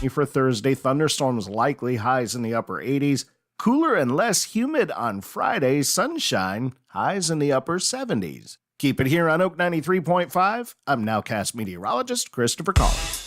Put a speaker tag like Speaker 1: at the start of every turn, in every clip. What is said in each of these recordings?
Speaker 1: For Thursday, thunderstorms likely, highs in the upper 80s. Cooler and less humid on Friday, sunshine, highs in the upper 70s. Keep it here on Oak 93.5. I'm nowcast meteorologist Christopher Collins.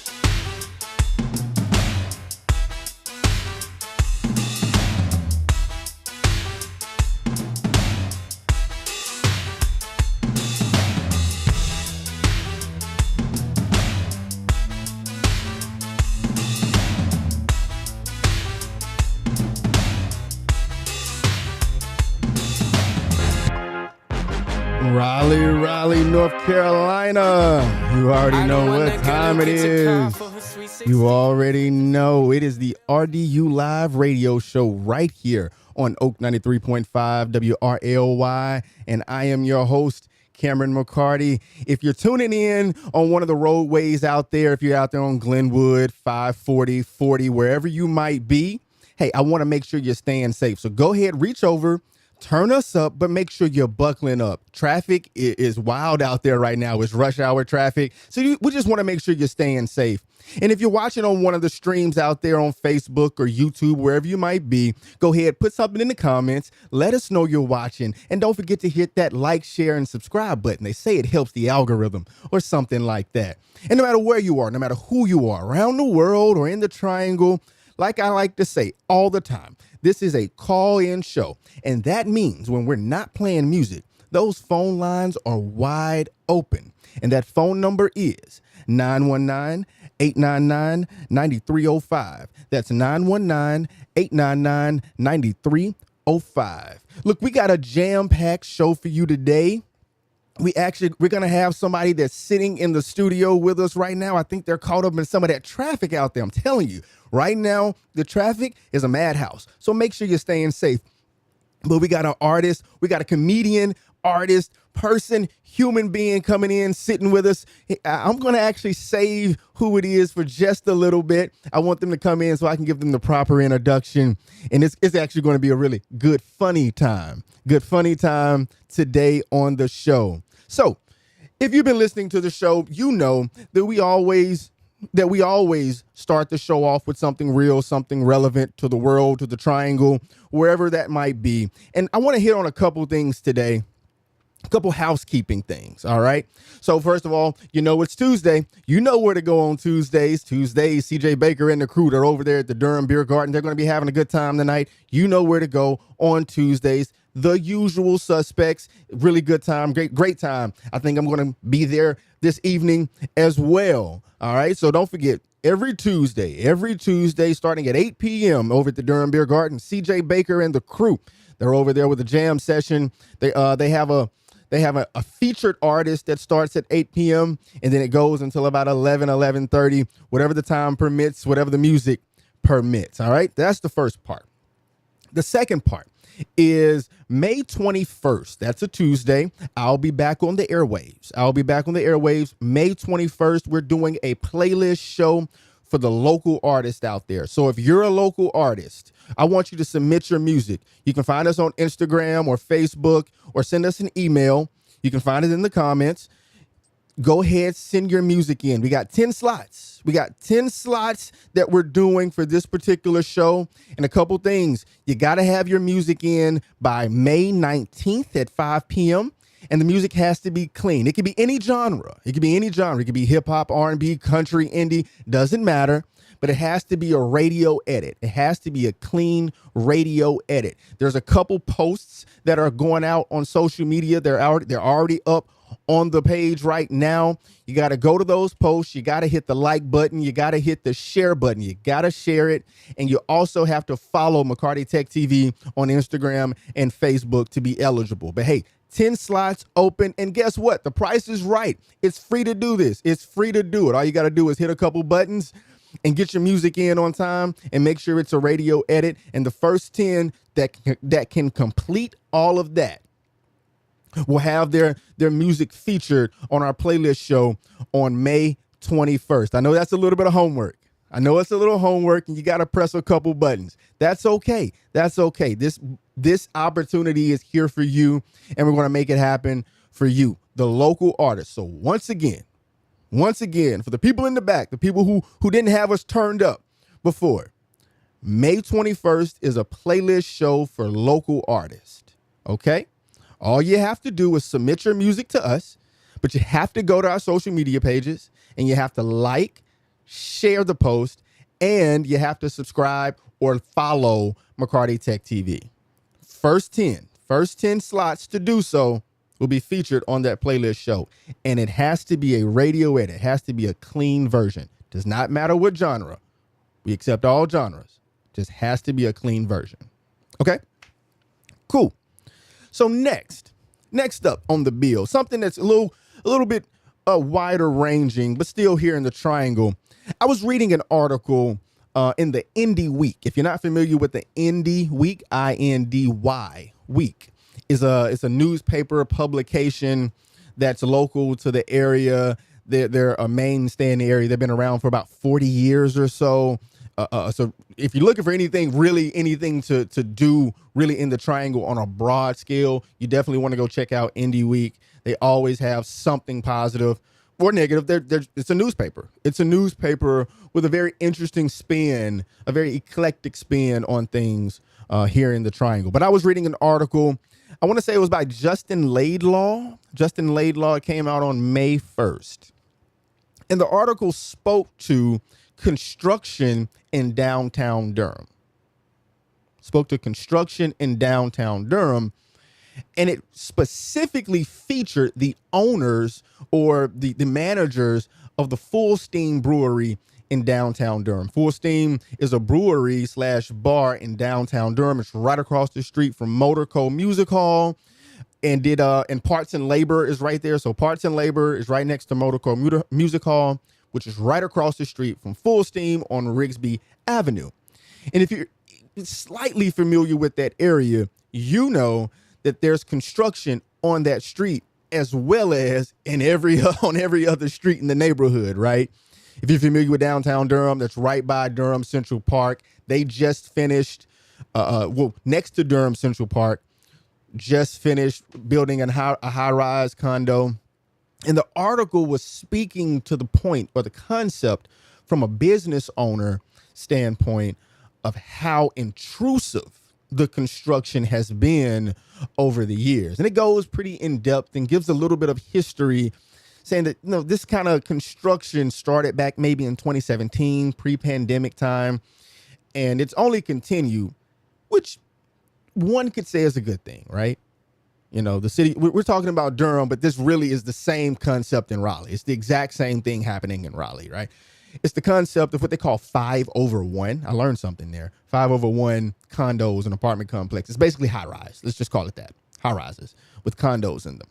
Speaker 2: Raleigh, North Carolina. You already know what time it is. You already know it is the RDU Live radio show right here on Oak 93.5 WRLY. And I am your host, Cameron McCarty. If you're tuning in on one of the roadways out there, if you're out there on Glenwood, 540, 40, wherever you might be, hey, I want to make sure you're staying safe. So go ahead, reach over, turn us up, but make sure you're buckling up. Traffic is wild out there right now. It's rush hour traffic. So we just want to make sure you're staying safe. And if you're watching on one of the streams out there on Facebook or YouTube, wherever you might be, go ahead, put something in the comments. Let us know you're watching. And don't forget to hit that like, share, and subscribe button. They say it helps the algorithm or something like that. And no matter where you are, no matter who you are, around the world or in the triangle, like I like to say all the time, this is a call-in show. And that means when we're not playing music, those phone lines are wide open. And that phone number is 919-899-9305. That's 919-899-9305. Look, we got a jam-packed show for you today. We're going to have somebody that's sitting in the studio with us right now. I think they're caught up in some of that traffic out there. I'm telling you, right now, the traffic is a madhouse. So make sure you're staying safe. But we got an artist, we got a comedian, artist, person, human being coming in, sitting with us. I'm going to actually save who it is for just a little bit. I want them to come in so I can give them the proper introduction. And it's actually going to be a really good, funny time. Good, funny time today on the show. So if you've been listening to the show, you know that we always start the show off with something real, something relevant to the world, to the triangle, wherever that might be. And I want to hit on a couple things today, a couple housekeeping things. All right. So first of all, you know, it's Tuesday. You know where to go on Tuesdays. CJ Baker and the crew, they're over there at the Durham Beer Garden. They're going to be having a good time tonight. You know where to go on Tuesdays. The usual suspects, really good time, great time. I think I'm going to be there this evening as well. All right. So don't forget, every Tuesday starting at 8 p.m. over at the Durham Beer Garden, CJ Baker and the crew, they're over there with a jam session. They have a featured artist that starts at 8 p.m. and then it goes until about 11:30, whatever the time permits, whatever the music permits. All right. That's the first part. The second part is May 21st. That's a Tuesday. I'll be back on the airwaves. May 21st, we're doing a playlist show for the local artists out there. So if you're a local artist, I want you to submit your music. You can find us on Instagram or Facebook or send us an email. You can find it in the comments. Go ahead, send your music in. We got 10 slots. That we're doing for this particular show. And a couple things. You got to have your music in by May 19th at 5 p.m. And the music has to be clean. It could be any genre. It could be hip hop, R&B, country, indie. Doesn't matter. But it has to be a radio edit. It has to be a clean radio edit. There's a couple posts that are going out on social media. They're already up on the page right now. You got to go to those posts. You got to hit the like button. You got to hit the share button. You got to share it. And you also have to follow McCarty Tech TV on Instagram and Facebook to be eligible. But hey, 10 slots open. And guess what? The price is right. It's free to do this. It's free to do it. All you got to do is hit a couple buttons and get your music in on time and make sure it's a radio edit. And the first 10 that can complete all of that will have their music featured on our playlist show on May 21st. I know that's a little bit of homework. I know it's a little homework and you got to press a couple buttons. That's okay. This opportunity is here for you and we're going to make it happen for you, the local artists. So once again, for the people in the back, the people who didn't have us turned up, before. May 21st is a playlist show for local artists. Okay? All you have to do is submit your music to us, but you have to go to our social media pages and you have to like, share the post, and you have to subscribe or follow McCarty Tech TV. First 10 slots to do so will be featured on that playlist show. And it has to be a radio edit. It has to be a clean version. Does not matter what genre. We accept all genres. Just has to be a clean version. Okay? Cool. So next up on the bill, something that's a little bit wider ranging, but still here in the Triangle. I was reading an article in the Indie Week. If you're not familiar with the Indie Week, INDY Week is a newspaper publication that's local to the area. They're a mainstay in the area. They've been around for about 40 years or so. So if you're looking for anything to do really in the Triangle on a broad scale, you definitely want to go check out Indie Week. They always have something positive or negative. It's a newspaper. It's a newspaper with a very interesting spin, a very eclectic spin on things here in the Triangle. But I was reading an article. I want to say it was by Justin Laidlaw. Justin Laidlaw came out on May 1st. And the article spoke to construction in downtown Durham. And it specifically featured the owners or the managers of the Full Steam Brewery in downtown Durham. Full Steam is a brewery / bar in downtown Durham. It's right across the street from Motorco Music Hall. And Parts and Labor is right there. So Parts and Labor is right next to Motorco Music Hall, which is right across the street from Full Steam on Rigsby Avenue. And if you're slightly familiar with that area, you know that there's construction on that street as well as on every other street in the neighborhood, right? If you're familiar with downtown Durham, that's right by Durham Central Park. They just finished, next to Durham Central Park, just finished building a high-rise condo. And the article was speaking to the point or the concept from a business owner standpoint of how intrusive the construction has been over the years. And it goes pretty in depth and gives a little bit of history, saying that, this kind of construction started back maybe in 2017, pre-pandemic time, and it's only continued, which one could say is a good thing, right? The city, we're talking about Durham, but this really is the same concept in Raleigh. It's the exact same thing happening in Raleigh, right? It's the concept of what they call 5/1. I learned something there. 5/1 condos and apartment complex. It's basically high rise. Let's just call it that. High rises with condos in them.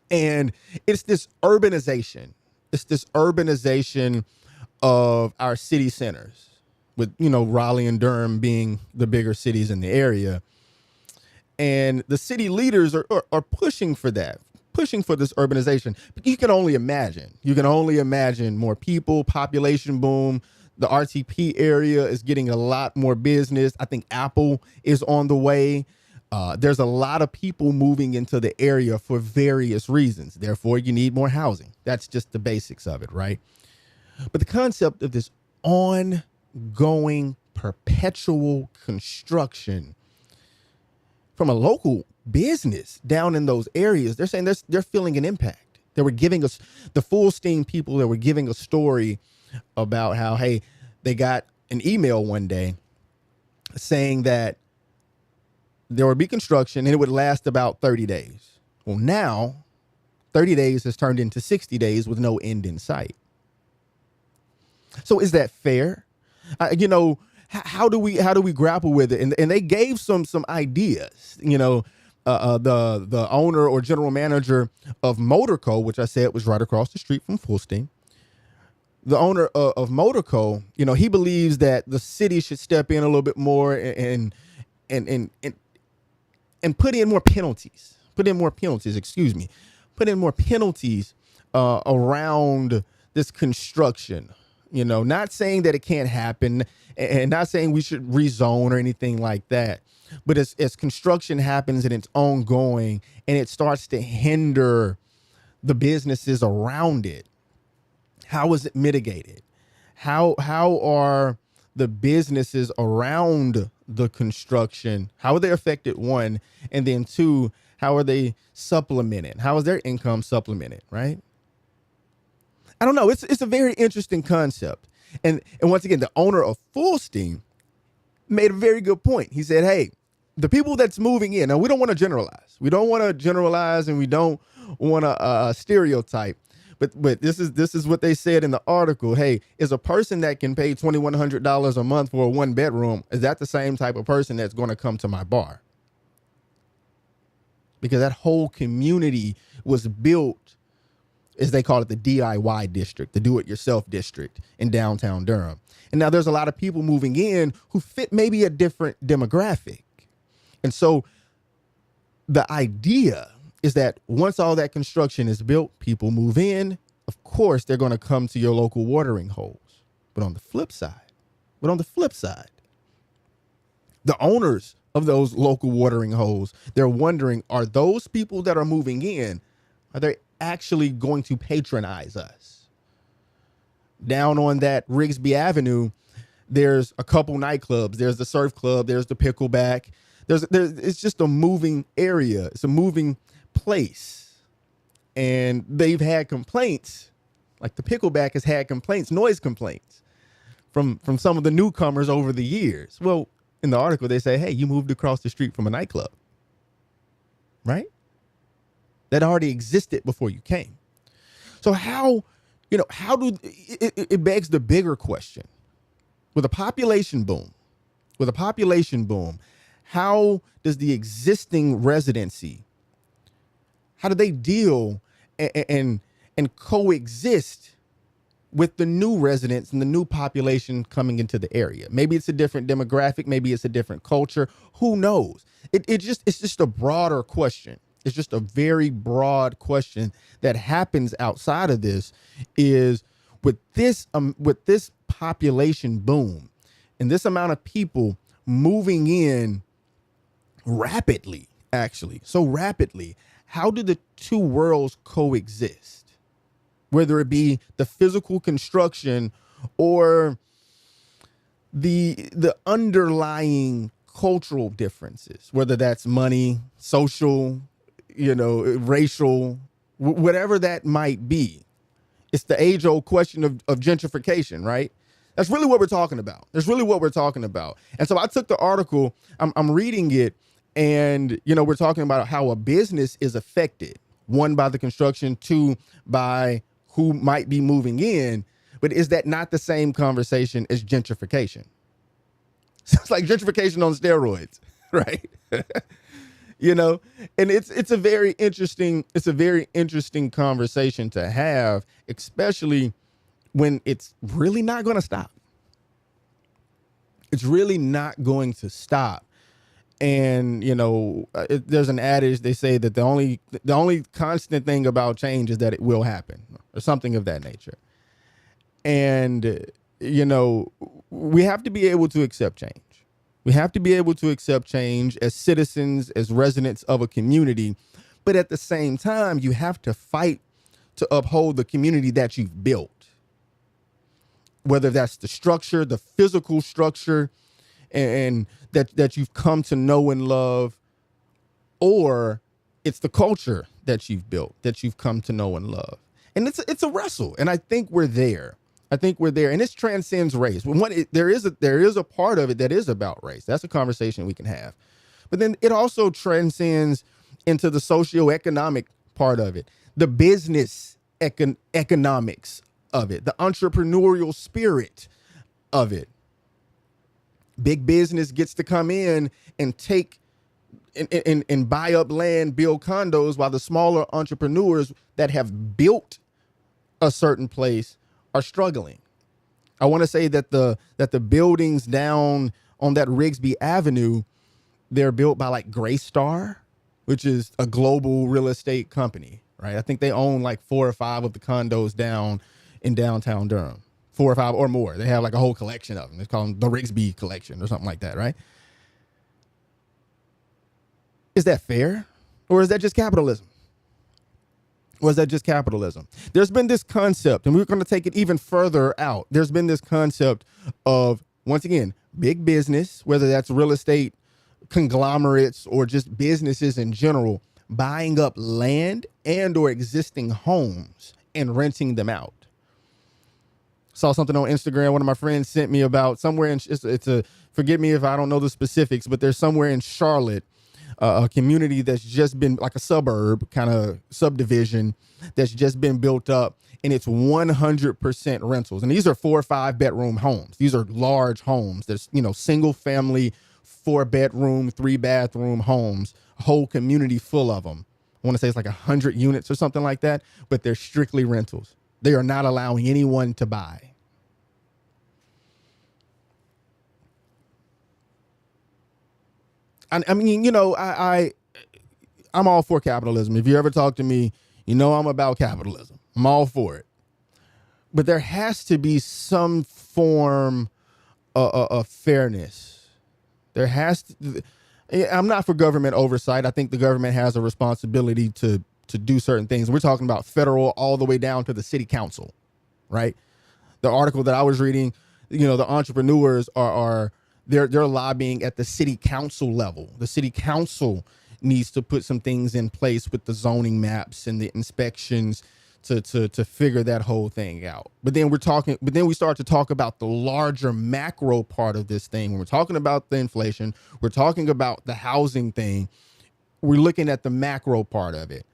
Speaker 2: And it's this urbanization. It's this urbanization of our city centers, with, Raleigh and Durham being the bigger cities in the area. And the city leaders are pushing for that, pushing for this urbanization. But you can only imagine more people, population boom. The RTP area is getting a lot more business. I think Apple is on the way. There's a lot of people moving into the area for various reasons. Therefore, you need more housing. That's just the basics of it, right? But the concept of this ongoing, perpetual construction from a local business down in those areas, they're saying they're feeling an impact. They were giving us, the Full Steam people, they were giving a story about how, hey, they got an email one day saying that there would be construction and it would last about 30 days. Well, now 30 days has turned into 60 days with no end in sight. So is that fair? How do we grapple with it? And they gave some ideas. The owner or general manager of Motorco, which I said was right across the street from Full Steam. The owner of Motorco, he believes that the city should step in a little bit more and put in more penalties. Put in more penalties around this construction. Not saying that it can't happen, and not saying we should rezone or anything like that. But as construction happens and it's ongoing and it starts to hinder the businesses around it, how is it mitigated? How are the businesses around the construction, how are they affected, one, and then two, how are they supplemented? How is their income supplemented, right? I don't know. It's a very interesting concept. And once again, the owner of Fullstein made a very good point. He said, hey, the people that's moving in, now we don't want to generalize. We don't want to generalize, and we don't want to stereotype. But this is what they said in the article. Hey, is a person that can pay $2,100 a month for a 1-bedroom, is that the same type of person that's going to come to my bar? Because that whole community was built, as they call it, the DIY district, the do-it-yourself district in downtown Durham. And now there's a lot of people moving in who fit maybe a different demographic. And so the idea is that once all that construction is built, people move in. Of course, they're going to come to your local watering holes. But on the flip side, the owners of those local watering holes, they're wondering, are those people that are moving in, are they actually going to patronize us? Down on that Rigsby Avenue, there's a couple nightclubs. There's the surf club. There's the pickleback. It's just a moving area. It's a moving place. And they've had complaints, like the pickleback has had complaints, noise complaints from some of the newcomers over the years. Well, in the article, they say, hey, you moved across the street from a nightclub, right? That already existed before you came. So it begs the bigger question. With a population boom, how does the existing residency, how do they deal and coexist with the new residents and the new population coming into the area? Maybe it's a different demographic. Maybe it's a different culture. Who knows? It's just a broader question. It's just a very broad question that happens outside of this. Is with this population boom and this amount of people moving in rapidly, actually, so rapidly, how do the two worlds coexist? Whether it be the physical construction or the underlying cultural differences, whether that's money, social, racial, whatever that might be. It's the age-old question of gentrification, right? That's really what we're talking about. And so I took the article, I'm reading it, and, we're talking about how a business is affected, one, by the construction, two, by who might be moving in. But is that not the same conversation as gentrification? It's like gentrification on steroids, right? And it's a very interesting conversation to have, especially when it's really not going to stop. It's really not going to stop. And, there's an adage, they say that the only constant thing about change is that it will happen, or something of that nature. And, we have to be able to accept change. We have to be able to accept change as citizens, as residents of a community. But at the same time, you have to fight to uphold the community that you've built. Whether that's the structure, the physical structure, and that you've come to know and love, or it's the culture that you've built, that you've come to know and love. And it's a wrestle. And I think we're there. And this transcends race. There is a part of it that is about race. That's a conversation we can have. But then it also transcends into the socioeconomic part of it, the business economics of it, the entrepreneurial spirit of it. Big business gets to come in and take and buy up land, build condos, while the smaller entrepreneurs that have built a certain place are struggling. I want to say that the buildings down on that Rigsby Avenue, they're built by like Greystar, which is a global real estate company, right? I think they own like 4 or 5 of the condos down in downtown Durham, 4 or 5 or more. They have like a whole collection of them. They call them the Rigsby collection or something like that, right? Is that fair? Or is that just capitalism? There's been this concept, and we're going to take it even further out. There's been this concept of Once again, big business, whether that's real estate conglomerates or just businesses in general, buying up land and or existing homes and renting them out. Saw something on Instagram. One of my friends sent me about somewhere in, forgive me if I don't know the specifics, but there's somewhere in Charlotte, a community that's just been like a suburb kind of subdivision that's just been built up, and it's 100% rentals. And these are 4 or 5 bedroom homes. These are large homes. There's, single family, 4 bedroom, 3 bathroom homes, a whole community full of them. I want to say it's like 100 units or something like that, but they're strictly rentals. They are not allowing anyone to buy. I mean, I'm all for capitalism. If you ever talk to me, I'm about capitalism. I'm all for it. But there has to be some form of fairness. There has to. I'm not for government oversight. I think the government has a responsibility to do certain things. We're talking about federal all the way down to the city council, right? The article that I was reading, the entrepreneurs are they're lobbying at the city council level. The city council needs to put some things in place with the zoning maps and the inspections to figure that whole thing out. But then we start to talk about the larger macro part of this thing. When we're talking about the inflation, we're talking about the housing thing, we're looking at the macro part of it.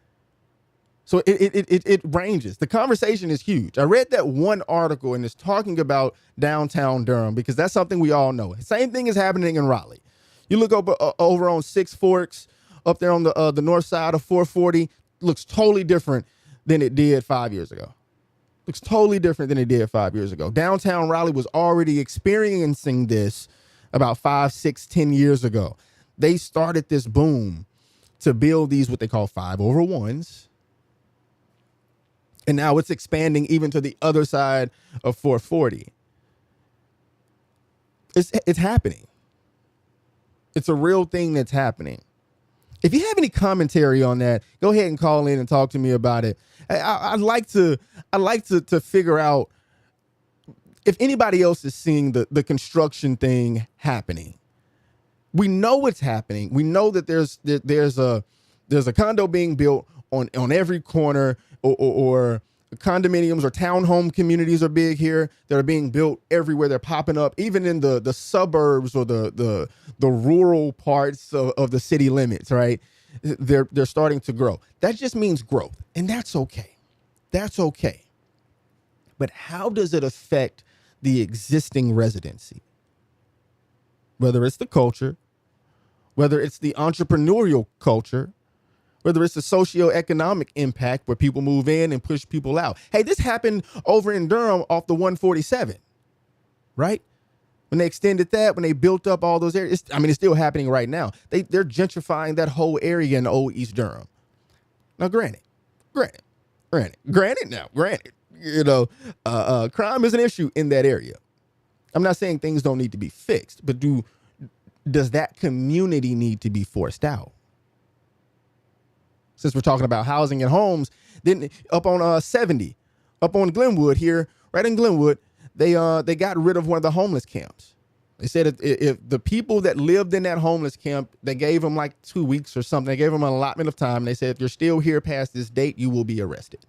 Speaker 2: So it ranges. The conversation is huge. I read that one article and it's talking about downtown Durham because that's something we all know. Same thing is happening in Raleigh. You look over on Six Forks, up there on the north side of 440, looks totally different than it did 5 years ago. Looks totally different than it did 5 years ago. Downtown Raleigh was already experiencing this about 5, 6, 10 years ago. They started this boom to build these what they call 5/1s. And now it's expanding even to the other side of 440. It's happening. It's a real thing that's happening. If you have any commentary on that, go ahead and call in and talk to me about it. I'd like to figure out if anybody else is seeing the construction thing happening. We know it's happening. We know that there's a condo being built on every corner, or condominiums or townhome communities are big here that are being built everywhere. They're popping up, even in the suburbs or the rural parts of the city limits, right? They're starting to grow. That just means growth, and that's okay. That's okay. But how does it affect the existing residency? Whether it's the culture, whether it's the entrepreneurial culture, whether it's the socioeconomic impact where people move in and push people out. Hey, this happened over in Durham off the 147, right? When they extended that, when they built up all those areas, it's still happening right now. They're gentrifying that whole area in old East Durham. Now, granted, crime is an issue in that area. I'm not saying things don't need to be fixed, but does that community need to be forced out? Since we're talking about housing and homes, then up on 70, up on Glenwood here, right in Glenwood, they got rid of one of the homeless camps. They said if the people that lived in that homeless camp, they gave them like 2 weeks or something. They gave them an allotment of time. They said, if you're still here past this date, you will be arrested.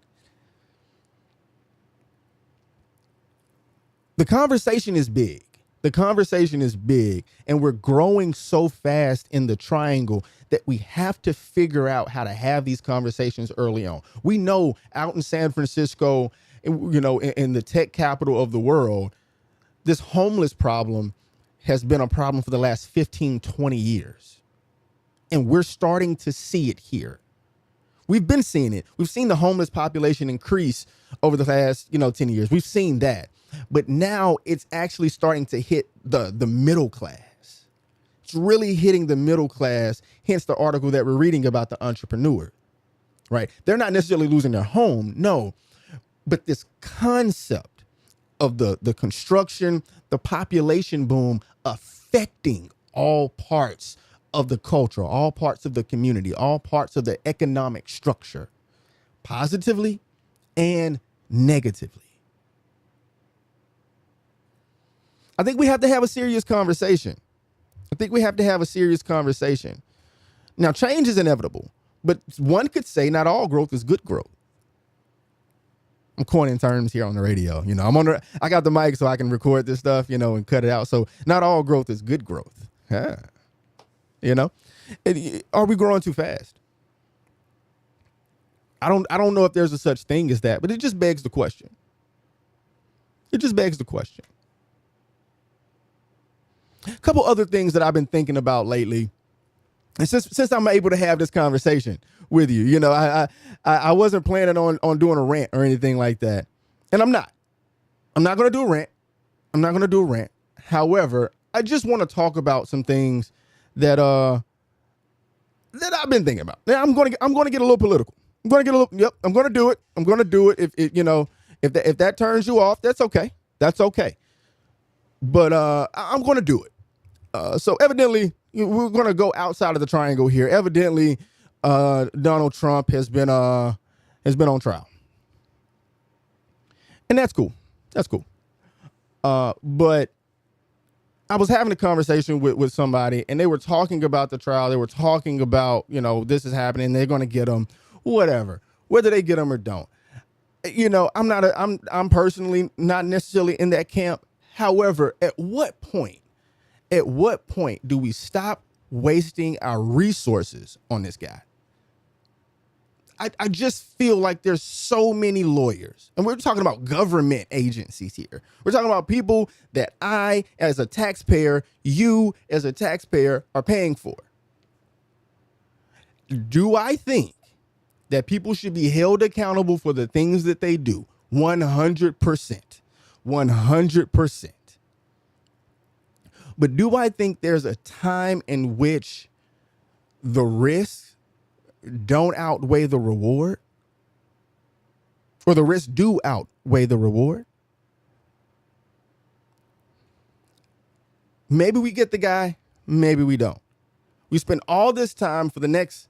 Speaker 2: The conversation is big. The conversation is big, and we're growing so fast in the triangle that we have to figure out how to have these conversations early on. We know out in San Francisco, in the tech capital of the world, this homeless problem has been a problem for the last 15, 20 years. And we're starting to see it here. We've been seeing it. We've seen the homeless population increase over the last, 10 years. We've seen that. But now it's actually starting to hit the middle class. It's really hitting the middle class, hence the article that we're reading about the entrepreneur, right? They're not necessarily losing their home, no, but this concept of the construction, the population boom affecting all parts of the culture, all parts of the community, all parts of the economic structure, positively and negatively. I think we have to have a serious conversation. Now, change is inevitable, but one could say not all growth is good growth. I'm coining terms here on the radio. I got the mic so I can record this stuff, and cut it out. So not all growth is good growth. Are we growing too fast? I don't know if there's a such thing as that, but it just begs the question. A couple other things that I've been thinking about lately. And since I'm able to have this conversation with you, I wasn't planning on doing a rant or anything like that. And I'm not going to do a rant. However, I just want to talk about some things that I've been thinking about. Now, I'm going to get a little political. I'm going to do it. If that turns you off, that's okay. But I'm going to do it. So evidently, we're going to go outside of the triangle here. Evidently, Donald Trump has been on trial, and that's cool. But I was having a conversation with somebody, and they were talking about the trial. They were talking about, this is happening. They're going to get him, whatever, whether they get him or don't. I'm personally not necessarily in that camp. However, at what point do we stop wasting our resources on this guy? I just feel like there's so many lawyers, and we're talking about government agencies here. We're talking about people that I, as a taxpayer, you as a taxpayer, are paying for. Do I think that people should be held accountable for the things that they do? 100%. 100%. But do I think there's a time in which the risks don't outweigh the reward? Or the risks do outweigh the reward? Maybe we get the guy, maybe we don't. We spend all this time for the next,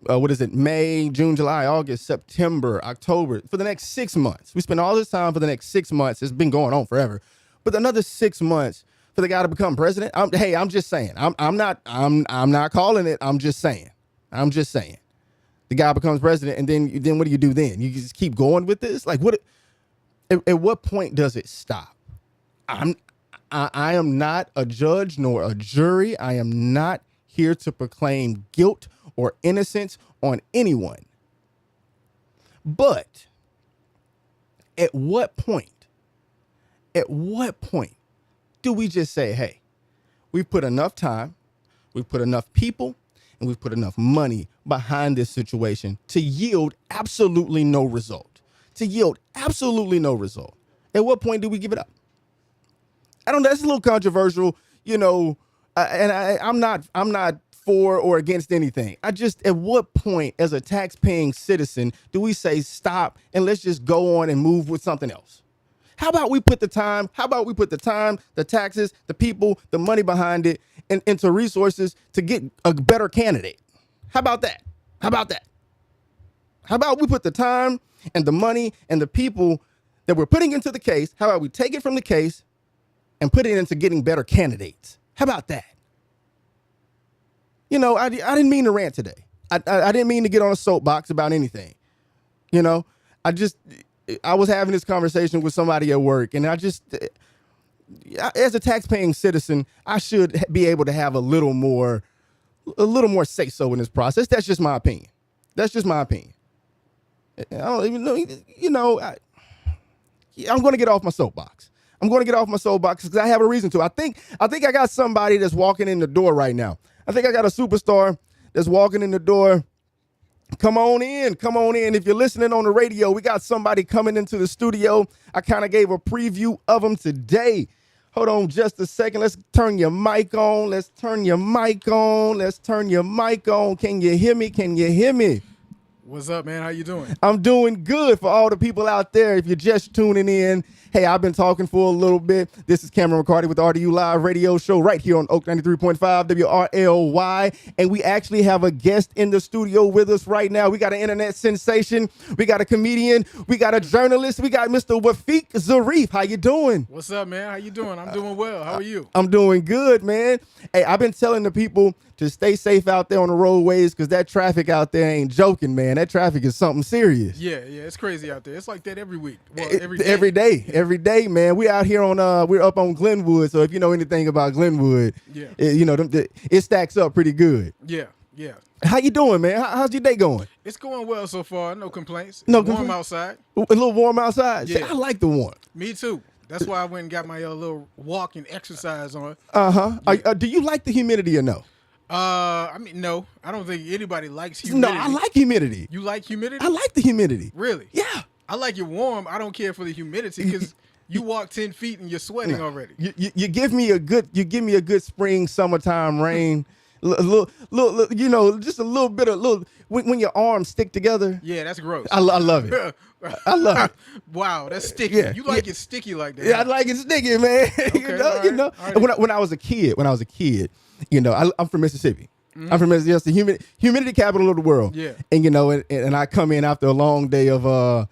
Speaker 2: May, June, July, August, September, October, for the next 6 months. We spend all this time for the next 6 months. It's been going on forever. But another 6 months for the guy to become president. I'm just saying. I'm not calling it. I'm just saying. The guy becomes president, and then what do you do then? You just keep going with this? Like, what? At what point does it stop? I am not a judge nor a jury. I am not here to proclaim guilt or innocence on anyone. But at what point do we just say, hey, we've put enough time, we've put enough people, and we've put enough money behind this situation to yield absolutely no result? At what point do we give it up? I don't know. That's a little controversial, and I'm not for or against anything. At what point as a tax-paying citizen do we say stop and let's just go on and move with something else? How about we put the time, the taxes, the people, the money behind it into resources to get a better candidate? How about that? How about we put the time and the money and the people that we're putting into the case, how about we take it from the case and put it into getting better candidates? How about that? I didn't mean to rant today. I didn't mean to get on a soapbox about anything. I was having this conversation with somebody at work, and as a tax-paying citizen, I should be able to have a little more say-so in this process. That's just my opinion. I don't even know, I'm going to get off my soapbox. Because I have a reason to. I think I got somebody that's walking in the door right now. I think I got a superstar that's walking in the door. Come on in. If you're listening on the radio, we got somebody coming into the studio. I kind of gave a preview of them today. Hold on just a second. Let's turn your mic on. Can you hear me?
Speaker 3: What's up, man? How you doing?
Speaker 2: I'm doing good. For all the people out there, if you're just tuning in, hey, I've been talking for a little bit. This is Cameron McCarty with the RDU Live radio show right here on Oak 93.5 WRLY. And we actually have a guest in the studio with us right now. We got an internet sensation. We got a comedian. We got a journalist. We got Mr. Wafeeq Zarif. How you doing?
Speaker 3: What's up, man? How you doing? I'm doing well. How are you?
Speaker 2: I'm doing good, man. Hey, I've been telling the people to stay safe out there on the roadways because that traffic out there ain't joking, man. That traffic is something serious.
Speaker 3: Yeah, it's crazy out there. It's like that every week. Well,
Speaker 2: Every day, man. We out here on we're up on Glenwood, so if you know anything about Glenwood, it stacks up pretty good.
Speaker 3: Yeah.
Speaker 2: How you doing, man? How's your day going?
Speaker 3: It's going well so far. No complaints.
Speaker 2: No
Speaker 3: Warm
Speaker 2: complaints?
Speaker 3: outside.
Speaker 2: A little warm outside?
Speaker 3: Yeah.
Speaker 2: See, I like the warm.
Speaker 3: Me too. That's why I went and got my little walk and exercise on.
Speaker 2: Yeah. Do you like the humidity or no?
Speaker 3: No. I don't think anybody likes humidity.
Speaker 2: No, I like humidity.
Speaker 3: You like humidity?
Speaker 2: I like the humidity.
Speaker 3: Really?
Speaker 2: Yeah.
Speaker 3: I like it warm. I don't care for the humidity because you walk 10 feet and you're sweating already.
Speaker 2: You give me a good spring, summertime rain. Just a little bit of when your arms stick together.
Speaker 3: Yeah, that's gross.
Speaker 2: I love it. I love it.
Speaker 3: Wow, that's sticky.
Speaker 2: Yeah,
Speaker 3: You like it sticky like that?
Speaker 2: Yeah, I like it sticky, man.
Speaker 3: Okay, all right.
Speaker 2: When I was a kid, I'm from Mississippi. Mm-hmm. I'm from Mississippi, the humidity capital of the world.
Speaker 3: Yeah.
Speaker 2: And and I come in after a long day of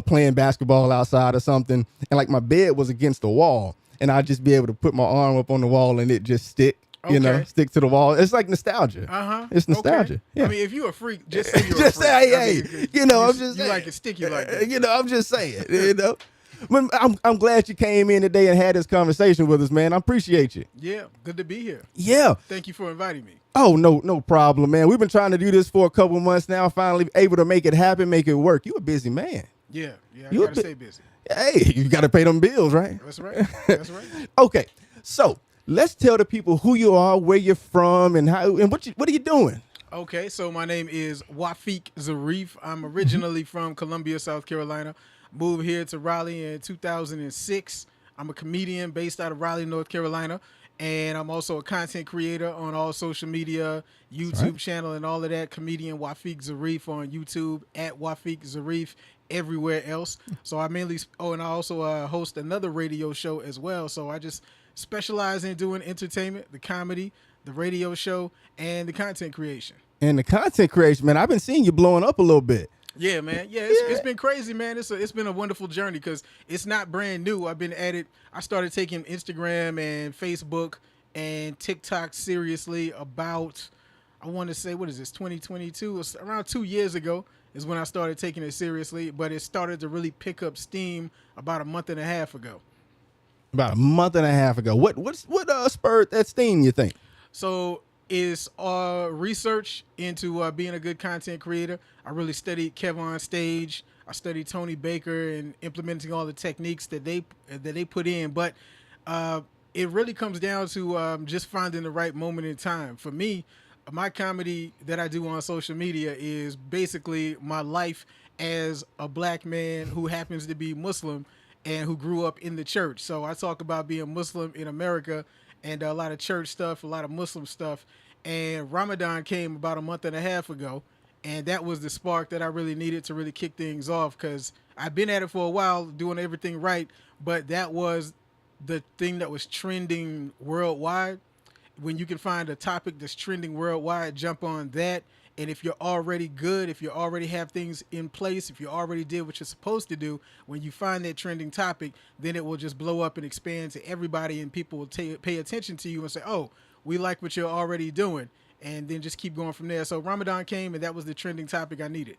Speaker 2: playing basketball outside or something, and like my bed was against the wall, and I'd just be able to put my arm up on the wall and it just stick.
Speaker 3: Okay.
Speaker 2: Stick to the wall. It's like nostalgia. It's nostalgia.
Speaker 3: Okay.
Speaker 2: Yeah.
Speaker 3: I mean, if you're a freak, just say you're
Speaker 2: just
Speaker 3: a freak.
Speaker 2: say, hey, I'm just
Speaker 3: you
Speaker 2: saying.
Speaker 3: like it sticky like that.
Speaker 2: I'm just saying, But I'm glad you came in today and had this conversation with us, man. I appreciate you.
Speaker 3: Yeah, good to be here.
Speaker 2: Yeah.
Speaker 3: Thank you for inviting me.
Speaker 2: Oh, no problem, man. We've been trying to do this for a couple months now, finally able to make it happen, make it work. You a busy man.
Speaker 3: Yeah, I gotta stay busy.
Speaker 2: Hey, you gotta pay them bills, right?
Speaker 3: That's right.
Speaker 2: Okay, so let's tell the people who you are, where you're from, and what are you doing?
Speaker 3: Okay, so my name is Wafeeq Zarif. I'm originally from Columbia, South Carolina. Moved here to Raleigh in 2006. I'm a comedian based out of Raleigh, North Carolina. And I'm also a content creator on all social media, YouTube channel and all of that. Comedian Wafeeq Zarif on YouTube, at Wafeeq Zarif, everywhere else. So I mainly, and I also host another radio show as well. So I just specialize in doing entertainment, the comedy, the radio show, and the content creation.
Speaker 2: And the content creation, man, I've been seeing you blowing up a little bit.
Speaker 3: Yeah, man. Yeah, it's been crazy, man. It's been a wonderful journey because it's not brand new. I've been at it. I started taking Instagram and Facebook and TikTok seriously about, I want to say, 2022? It's around 2 years ago is when I started taking it seriously, but it started to really pick up steam about a month and a half ago.
Speaker 2: About a month and a half ago. What spurred that steam, you think?
Speaker 3: So is research into being a good content creator. I really studied Kevin Stage. I studied Tony Baker and implementing all the techniques that they put in. But it really comes down to just finding the right moment in time. For me, my comedy that I do on social media is basically my life as a black man who happens to be Muslim and who grew up in the church. So I talk about being Muslim in America and a lot of church stuff, a lot of Muslim stuff. And Ramadan came about a month and a half ago, and that was the spark that I really needed to really kick things off because I've been at it for a while doing everything right, but that was the thing that was trending worldwide. When you can find a topic that's trending worldwide, jump on that. And if you're already good, if you already have things in place, if you already did what you're supposed to do, when you find that trending topic, then it will just blow up and expand to everybody, and people will pay attention to you and say, oh, we like what you're already doing, and then just keep going from there. So Ramadan came, and that was the trending topic I needed.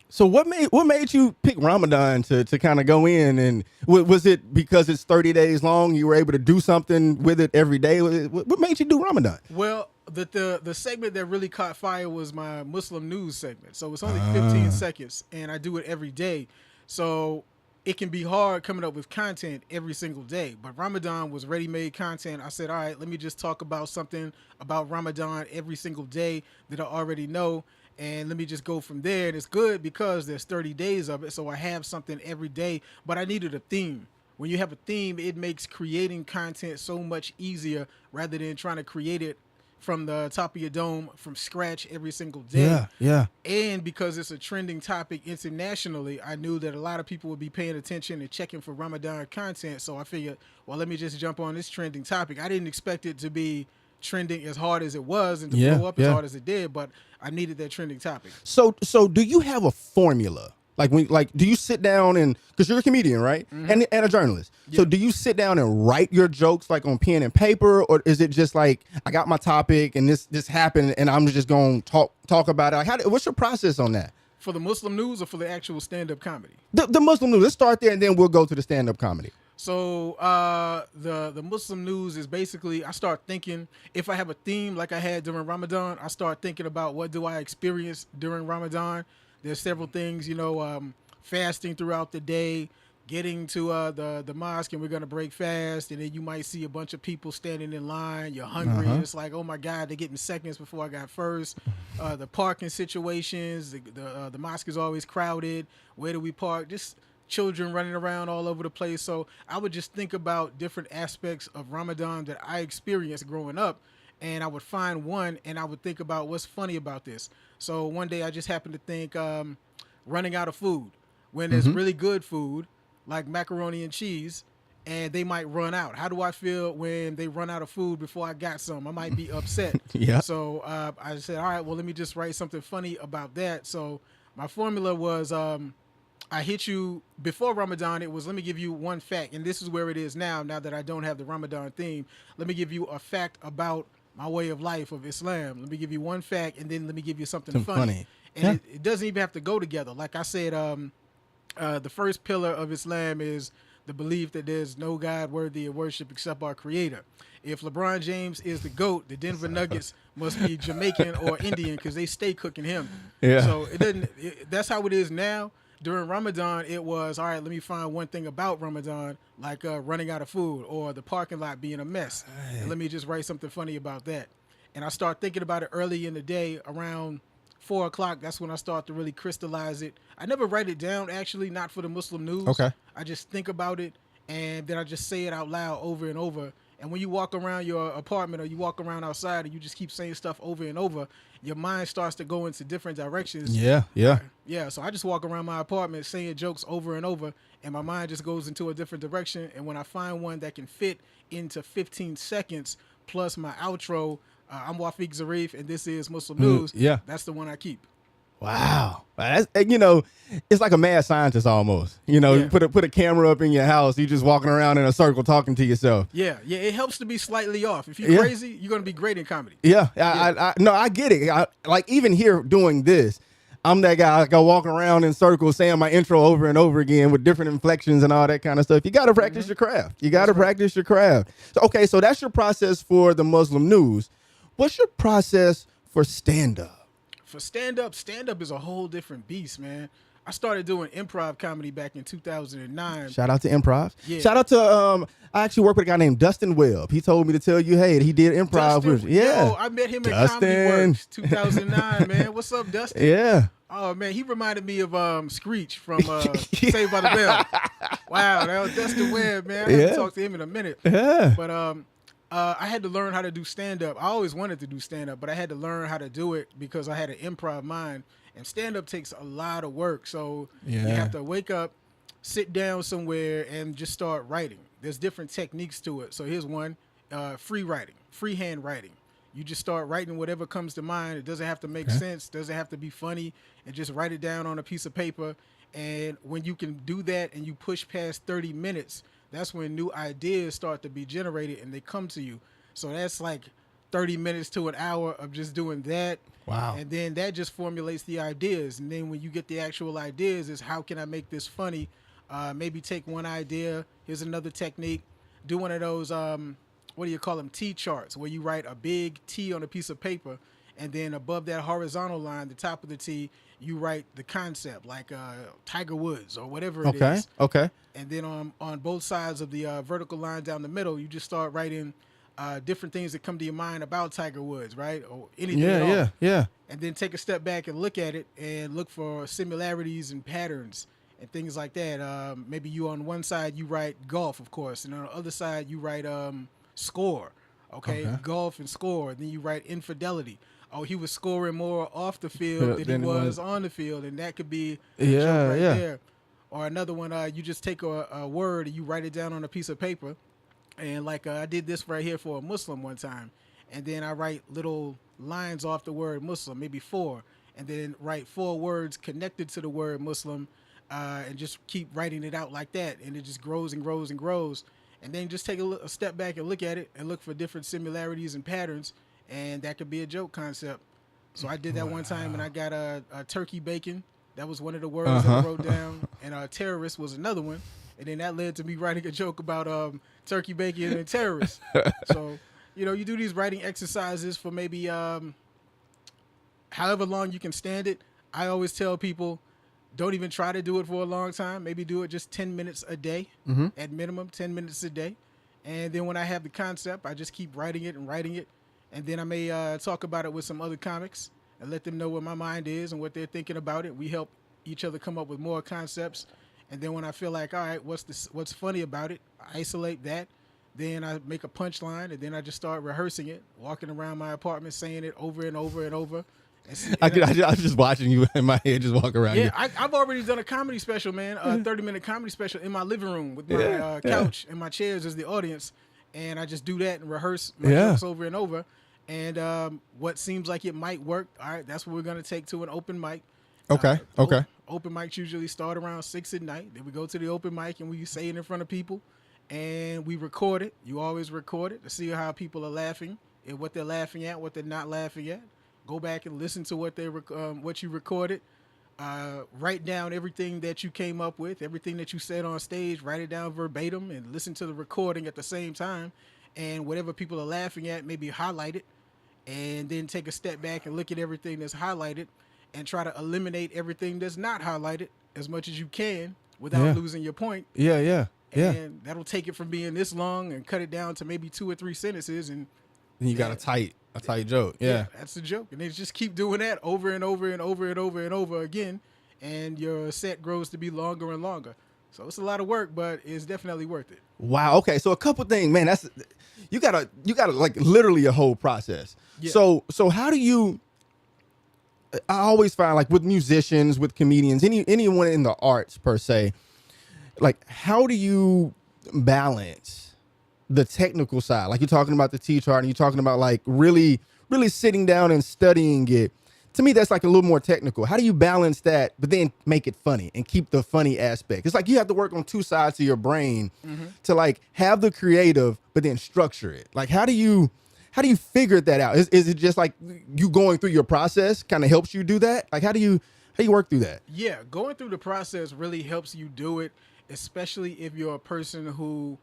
Speaker 2: So what made you pick Ramadan to kind of go in? And was it because it's 30 days long, you were able to do something with it every day? What made you do Ramadan?
Speaker 3: Well, the segment that really caught fire was my Muslim news segment. So it's only 15 seconds, and I do it every day. So it can be hard coming up with content every single day. But Ramadan was ready-made content. I said, all right, let me just talk about something about Ramadan every single day that I already know. And let me just go from there. And it's good because there's 30 days of it. So I have something every day, but I needed a theme. When you have a theme, it makes creating content so much easier rather than trying to create it from the top of your dome from scratch every single day.
Speaker 2: Yeah, yeah.
Speaker 3: And because it's a trending topic internationally, I knew that a lot of people would be paying attention and checking for Ramadan content. So I figured, well, let me just jump on this trending topic. I didn't expect it to be trending as hard as it was and to blow up as hard as it did, but I needed that trending topic.
Speaker 2: So do you have a formula? Do you sit down and, because you're a comedian, right? And a journalist. Yeah. So do you sit down and write your jokes like on pen and paper, or is it just like, I got my topic and this happened and I'm just going to talk about it? Like, what's your process on that?
Speaker 3: For the Muslim news or for the actual stand-up comedy?
Speaker 2: The Muslim news. Let's start there and then we'll go to the stand-up comedy.
Speaker 3: So the Muslim news is basically, I start thinking, if I have a theme like I had during Ramadan, I start thinking about what do I experience during Ramadan. There's several things, fasting throughout the day, getting to the mosque, and we're going to break fast, and then you might see a bunch of people standing in line. You're hungry. And it's like, oh, my God, they're getting seconds before I got first. The parking situations, the mosque is always crowded. Where do we park? Just children running around all over the place. So I would just think about different aspects of Ramadan that I experienced growing up, and I would find one, and I would think about what's funny about this. So one day I just happened to think running out of food, when there's really good food like macaroni and cheese, and they might run out. How do I feel when they run out of food before I got some? I might be upset.
Speaker 2: Yeah.
Speaker 3: So I said, all right, well, let me just write something funny about that. So my formula was I hit you before Ramadan. It was, let me give you one fact, and this is where it is now that I don't have the Ramadan theme. Let me give you a fact about my way of life of Islam. Let me give you one fact, and then let me give you something funny. And it doesn't even have to go together. Like I said, the first pillar of Islam is the belief that there's no God worthy of worship except our Creator. If LeBron James is the GOAT, the Denver Nuggets must be Jamaican or Indian because they stay cooking him.
Speaker 2: Yeah.
Speaker 3: So that's how it is now. During Ramadan, it was, all right, let me find one thing about Ramadan, like running out of food or the parking lot being a mess. And let me just write something funny about that. And I start thinking about it early in the day around 4 o'clock. That's when I start to really crystallize it. I never write it down, actually, not for the Muslim news.
Speaker 2: Okay.
Speaker 3: I just think about it, and then I just say it out loud over and over. And when you walk around your apartment or you walk around outside and you just keep saying stuff over and over, your mind starts to go into different directions.
Speaker 2: Yeah.
Speaker 3: Yeah, so I just walk around my apartment saying jokes over and over, and my mind just goes into a different direction. And when I find one that can fit into 15 seconds plus my outro, I'm Wafeeq Zarif, and this is Muslim News.
Speaker 2: Yeah.
Speaker 3: That's the one I keep.
Speaker 2: Wow. That's, it's like a mad scientist almost. You put a camera up in your house, you just walking around in a circle talking to yourself.
Speaker 3: Yeah, it helps to be slightly off. If you're crazy, you're going to be great in comedy.
Speaker 2: Yeah, I get it. Like even here doing this, I'm that guy. I go walking around in circles saying my intro over and over again with different inflections and all that kind of stuff. You got to practice your craft. You got to practice your craft. So that's your process for the Muslim news. What's your process for stand-up?
Speaker 3: For stand-up is a whole different beast, man. I started doing improv comedy back in 2009.
Speaker 2: Shout out to improv.
Speaker 3: Yeah.
Speaker 2: Shout out to, I actually work with a guy named Dustin Webb. He told me to tell you, hey, he did improv with you. Yeah.
Speaker 3: Yo, I met him at Comedy Works 2009, man. What's up, Dustin?
Speaker 2: Yeah.
Speaker 3: Oh, man, he reminded me of Screech from Saved by the Bell. Wow, that was Dustin Webb, man. I haven't talked to him in a minute.
Speaker 2: Yeah.
Speaker 3: But I had to learn how to do stand-up. I always wanted to do stand-up, but I had to learn how to do it because I had an improv mind. And stand-up takes a lot of work. So you have to wake up, sit down somewhere, and just start writing. There's different techniques to it. So here's one, free writing, freehand writing. You just start writing whatever comes to mind. It doesn't have to make sense. Doesn't have to be funny. And just write it down on a piece of paper. And when you can do that and you push past 30 minutes, that's when new ideas start to be generated and they come to you. So that's like 30 minutes to an hour of just doing that.
Speaker 2: Wow.
Speaker 3: And then that just formulates the ideas. And then when you get the actual ideas is how can I make this funny? Maybe take one idea. Here's another technique. Do one of those, what do you call them? T charts, where you write a big T on a piece of paper. And then above that horizontal line, the top of the T, you write the concept, like Tiger Woods or whatever it is.
Speaker 2: Okay.
Speaker 3: And then on both sides of the vertical line down the middle, you just start writing different things that come to your mind about Tiger Woods, right? Or anything at all.
Speaker 2: Yeah.
Speaker 3: And then take a step back and look at it and look for similarities and patterns and things like that. Maybe you on one side, you write golf, of course. And on the other side, you write score. Okay, golf and score. Then you write infidelity. Oh, he was scoring more off the field than he was on the field, and that could be a joke right there. Or another one, you just take a word and you write it down on a piece of paper, and like I did this right here for a Muslim one time, and then I write little lines off the word Muslim, maybe 4, and then write 4 words connected to the word Muslim, and just keep writing it out like that, and it just grows and grows and grows. And then just take a step back and look at it and look for different similarities and patterns, and that could be a joke concept. So I did that one time, and I got a turkey bacon. That was one of the words that I wrote down, and terrorist was another one. And then that led to me writing a joke about turkey bacon and terrorists. So, you do these writing exercises for maybe however long you can stand it. I always tell people, don't even try to do it for a long time. Maybe do it just 10 minutes a day, at minimum, 10 minutes a day. And then when I have the concept, I just keep writing it. And then I may talk about it with some other comics and let them know what my mind is and what they're thinking about it. We help each other come up with more concepts. And then when I feel like, all right, what's funny about it, I isolate that. Then I make a punchline, and then I just start rehearsing it, walking around my apartment, saying it over and over and over.
Speaker 2: I'm just watching you in my head, just walk around.
Speaker 3: Yeah, I've already done a comedy special, man, a 30-minute comedy special in my living room with my couch and my chairs as the audience, and I just do that and rehearse my jokes over and over. And what seems like it might work, all right, that's what we're gonna take to an open mic.
Speaker 2: Okay.
Speaker 3: Open mics usually start around 6 at night. Then we go to the open mic and we say it in front of people, and we record it. You always record it to see how people are laughing and what they're laughing at, what they're not laughing at. Go back and listen to what you recorded. Write down everything that you came up with, everything that you said on stage. Write it down verbatim and listen to the recording at the same time. And whatever people are laughing at, maybe highlight it, and then take a step back and look at everything that's highlighted, and try to eliminate everything that's not highlighted as much as you can without losing your point.
Speaker 2: Yeah.
Speaker 3: And that'll take it from being this long and cut it down to maybe 2 or 3 sentences, and
Speaker 2: then you got a tight joke. Yeah,
Speaker 3: that's the joke. And they just keep doing that over and over and over and over and over again, and your set grows to be longer and longer. So it's a lot of work, but it's definitely worth it.
Speaker 2: Wow. Okay. So a couple things, man. That's you gotta like literally a whole process.
Speaker 3: Yeah.
Speaker 2: So how do you? I always find, like, with musicians, with comedians, anyone in the arts per se, like, how do you balance the technical side? Like, you're talking about the T-chart, and you're talking about, like, really sitting down and studying it. To me, that's like a little more technical. How do you balance that, but then make it funny and keep the funny aspect? It's like you have to work on 2 sides of your brain to, like, have the creative, but then structure it. Like, how do you figure that out? Is it just like you going through your process kind of helps you do that? Like, how do you work through that?
Speaker 3: Yeah, going through the process really helps you do it, especially if you're a person who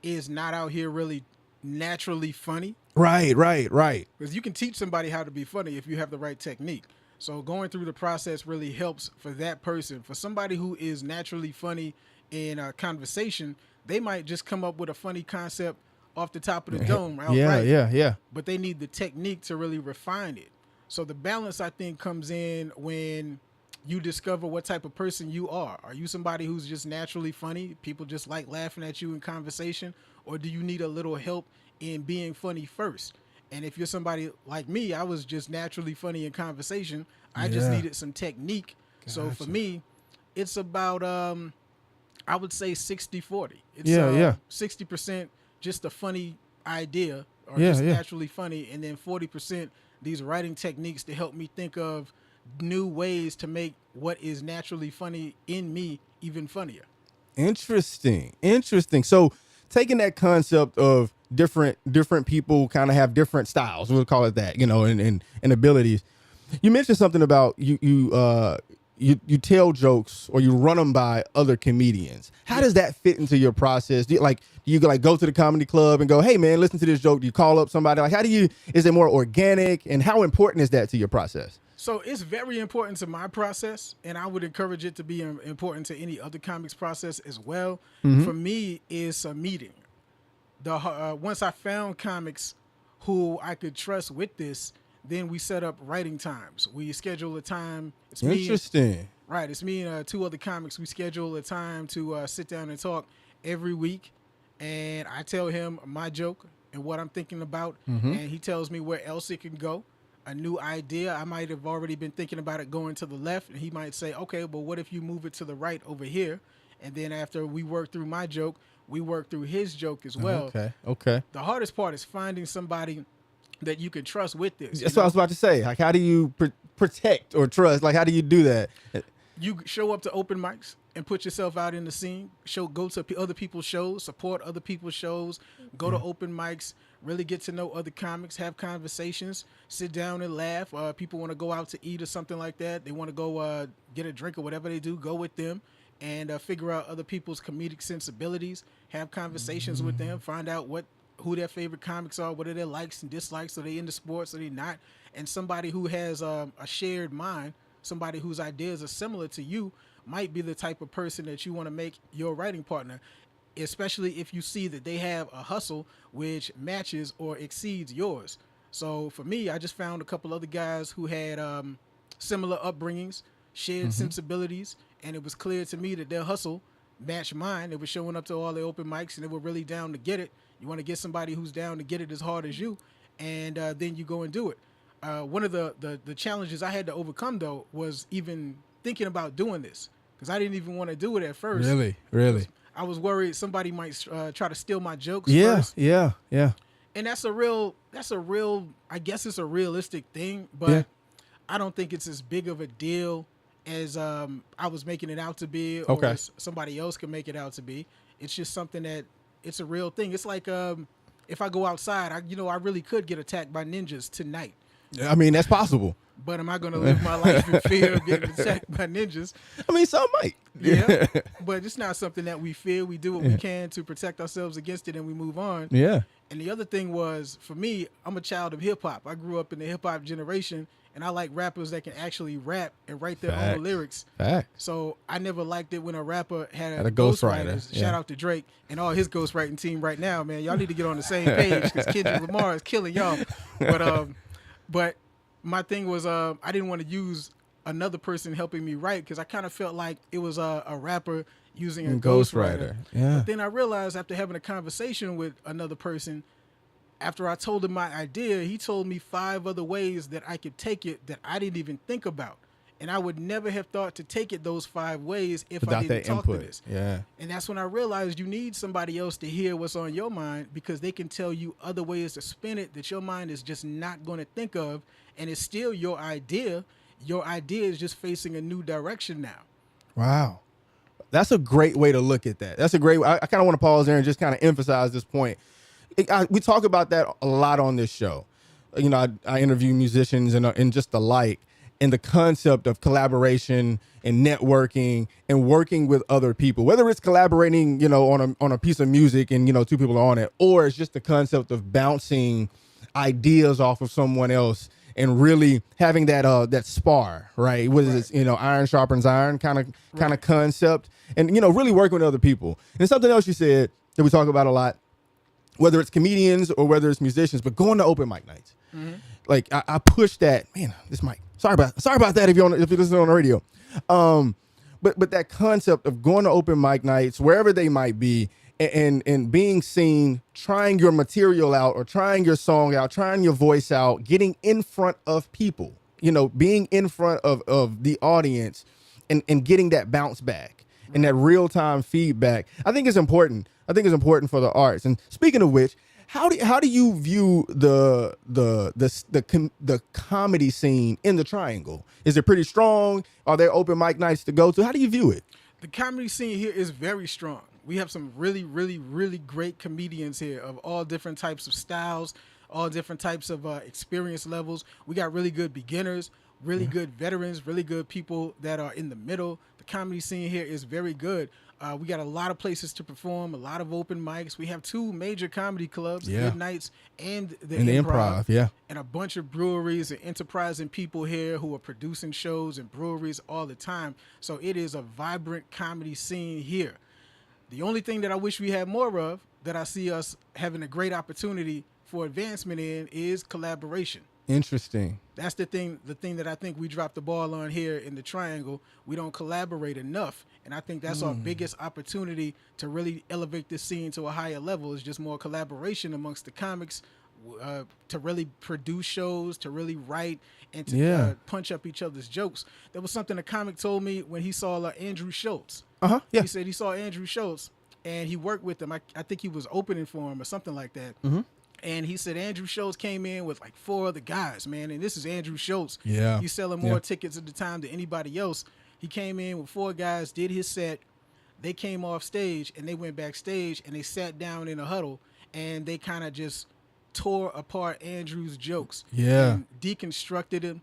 Speaker 3: is not out here really naturally funny.
Speaker 2: Right.
Speaker 3: Because you can teach somebody how to be funny if you have the right technique. So going through the process really helps for that person. For somebody who is naturally funny in a conversation, they might just come up with a funny concept off the top of the dome. Outright.
Speaker 2: Yeah.
Speaker 3: But they need the technique to really refine it. So the balance, I think, comes in when you discover what type of person you are. Are you somebody who's just naturally funny? People just like laughing at you in conversation? Or do you need a little help in being funny first? And if you're somebody like me, I was just naturally funny in conversation. I just needed some technique. Gotcha. So for me, it's about, I would say 60-40. It's 60% just a funny idea or just naturally funny. And then 40% these writing techniques to help me think of new ways to make what is naturally funny in me even funnier.
Speaker 2: Interesting. So taking that concept of different people kind of have different styles, we'll call it that, and abilities. You mentioned something about you tell jokes or you run them by other comedians. How does that fit into your process? Do you go to the comedy club and go, hey man, listen to this joke? Do you call up somebody? Like, is it more organic, and how important is that to your process?
Speaker 3: So it's very important to my process, and I would encourage it to be important to any other comics process as well. For me, it's a meeting. Once I found comics who I could trust with this, then we set up writing times. We schedule a time. It's
Speaker 2: interesting.
Speaker 3: It's me and 2 other comics. We schedule a time to sit down and talk every week, and I tell him my joke, and what I'm thinking about,
Speaker 2: Mm-hmm.
Speaker 3: and he tells me where else it can go. A new idea, I might have already been thinking about it going to the left, and he might say, okay, but what if you move it to the right over here? And then after we work through my joke, we work through his joke as well.
Speaker 2: Okay.
Speaker 3: The hardest part is finding somebody that you can trust with this.
Speaker 2: That's what I was about to say. Like, how do you protect or trust? Like, how do you do that?
Speaker 3: You show up to open mics and put yourself out in the scene. Go to other people's shows, support other people's shows, go to open mics, really get to know other comics, have conversations, sit down and laugh. People want to go out to eat or something like that. They want to go get a drink or whatever they do, go with them and figure out other people's comedic sensibilities, have conversations with them, find out who their favorite comics are, what are their likes and dislikes, are they into sports, are they not? And somebody who has a shared mind, somebody whose ideas are similar to you, might be the type of person that you want to make your writing partner, especially if you see that they have a hustle which matches or exceeds yours. So for me, I just found a couple other guys who had similar upbringings, shared sensibilities, and it was clear to me that their hustle matched mine. They were showing up to all the open mics and they were really down to get it. You want to get somebody who's down to get it as hard as you, and then you go and do it. One of the challenges I had to overcome, though, was even thinking about doing this, because I didn't even want to do it at first.
Speaker 2: Really.
Speaker 3: I was worried somebody might try to steal my jokes
Speaker 2: Yeah,
Speaker 3: first.
Speaker 2: yeah.
Speaker 3: And that's a real, I guess it's a realistic thing, but
Speaker 2: Yeah.
Speaker 3: I don't think it's as big of a deal as I was making it out to be, or
Speaker 2: Okay.
Speaker 3: as somebody else can make it out to be. It's just something that, it's a real thing. It's like if I go outside, I really could get attacked by ninjas tonight.
Speaker 2: I mean, that's possible.
Speaker 3: But am I going to live my life in fear of getting attacked by ninjas?
Speaker 2: I mean, some might.
Speaker 3: Yeah. But it's not something that we fear. We do what we can to protect ourselves against it, and we move on.
Speaker 2: Yeah.
Speaker 3: And the other thing was, for me, I'm a child of hip hop. I grew up in the hip hop generation, and I like rappers that can actually rap and write their
Speaker 2: Facts.
Speaker 3: own lyrics.
Speaker 2: Fact.
Speaker 3: So I never liked it when a rapper had
Speaker 2: a ghostwriter.
Speaker 3: ghostwriters.
Speaker 2: Yeah.
Speaker 3: Shout out to Drake and all his ghostwriting team right now, man. Y'all need to get on the same page, because Kendrick Lamar is killing y'all. But my thing was, I didn't want to use another person helping me write, because I kind of felt like it was a rapper using a ghostwriter.
Speaker 2: Yeah.
Speaker 3: But then I realized, after having a conversation with another person, after I told him my idea, he told me 5 other ways that I could take it that I didn't even think about. And I would never have thought to take it those 5 ways if I
Speaker 2: Without
Speaker 3: didn't
Speaker 2: that
Speaker 3: talk
Speaker 2: input.
Speaker 3: to this.
Speaker 2: Yeah.
Speaker 3: And that's when I realized you need somebody else to hear what's on your mind, because they can tell you other ways to spin it that your mind is just not going to think of. And it's still your idea. Your idea is just facing a new direction now.
Speaker 2: Wow. That's a great way to look at that. That's a great way. I kind of want to pause there and just kind of emphasize this point. We talk about that a lot on this show. You know, I interview musicians and just the like, and the concept of collaboration and networking and working with other people, whether it's collaborating, on a piece of music and, 2 people are on it, or it's just the concept of bouncing ideas off of someone else and really having that spar, right? What is it? Iron sharpens iron kind of concept, and, really working with other people. And something else you said that we talk about a lot, whether it's comedians or whether it's musicians, but going to open mic nights. Mm-hmm. Like I push that, man, this mic. Sorry about that if you're listening on the radio. But that concept of going to open mic nights, wherever they might be, and being seen, trying your material out or trying your song out, trying your voice out, getting in front of people, being in front of the audience and getting that bounce back and that real-time feedback, I think is important. I think it's important for the arts. And speaking of which, how do you view the comedy scene in the Triangle? Is it pretty strong? Are there open mic nights to go to? How do you view it?
Speaker 3: The comedy scene here is very strong. We have some really, really, really great comedians here of all different types of styles, all different types of experience levels. We got really good beginners, really good veterans, really good people that are in the middle. The comedy scene here is very good. We got a lot of places to perform, a lot of open mics. We have 2 major comedy clubs, Good Nights and the Improv.
Speaker 2: Yeah.
Speaker 3: And a bunch of breweries and enterprising people here who are producing shows and breweries all the time. So it is a vibrant comedy scene here. The only thing that I wish we had more of, that I see us having a great opportunity for advancement in, is collaboration.
Speaker 2: Interesting.
Speaker 3: That's the thing that I think we dropped the ball on here in the Triangle. We don't collaborate enough. And I think that's our biggest opportunity to really elevate this scene to a higher level, is just more collaboration amongst the comics, to really produce shows, to really write, and to punch up each other's jokes. There was something a comic told me when he saw Andrew Schultz.
Speaker 2: Yeah.
Speaker 3: He said he saw Andrew Schultz, and he worked with him. I think he was opening for him or something like that. And he said Andrew Schultz came in with like 4 other guys, man. And this is Andrew Schultz.
Speaker 2: Yeah.
Speaker 3: He's selling more tickets at the time than anybody else. He came in with 4 guys, did his set. They came off stage and they went backstage and they sat down in a huddle and they kind of just tore apart Andrew's jokes.
Speaker 2: Yeah.
Speaker 3: And deconstructed him,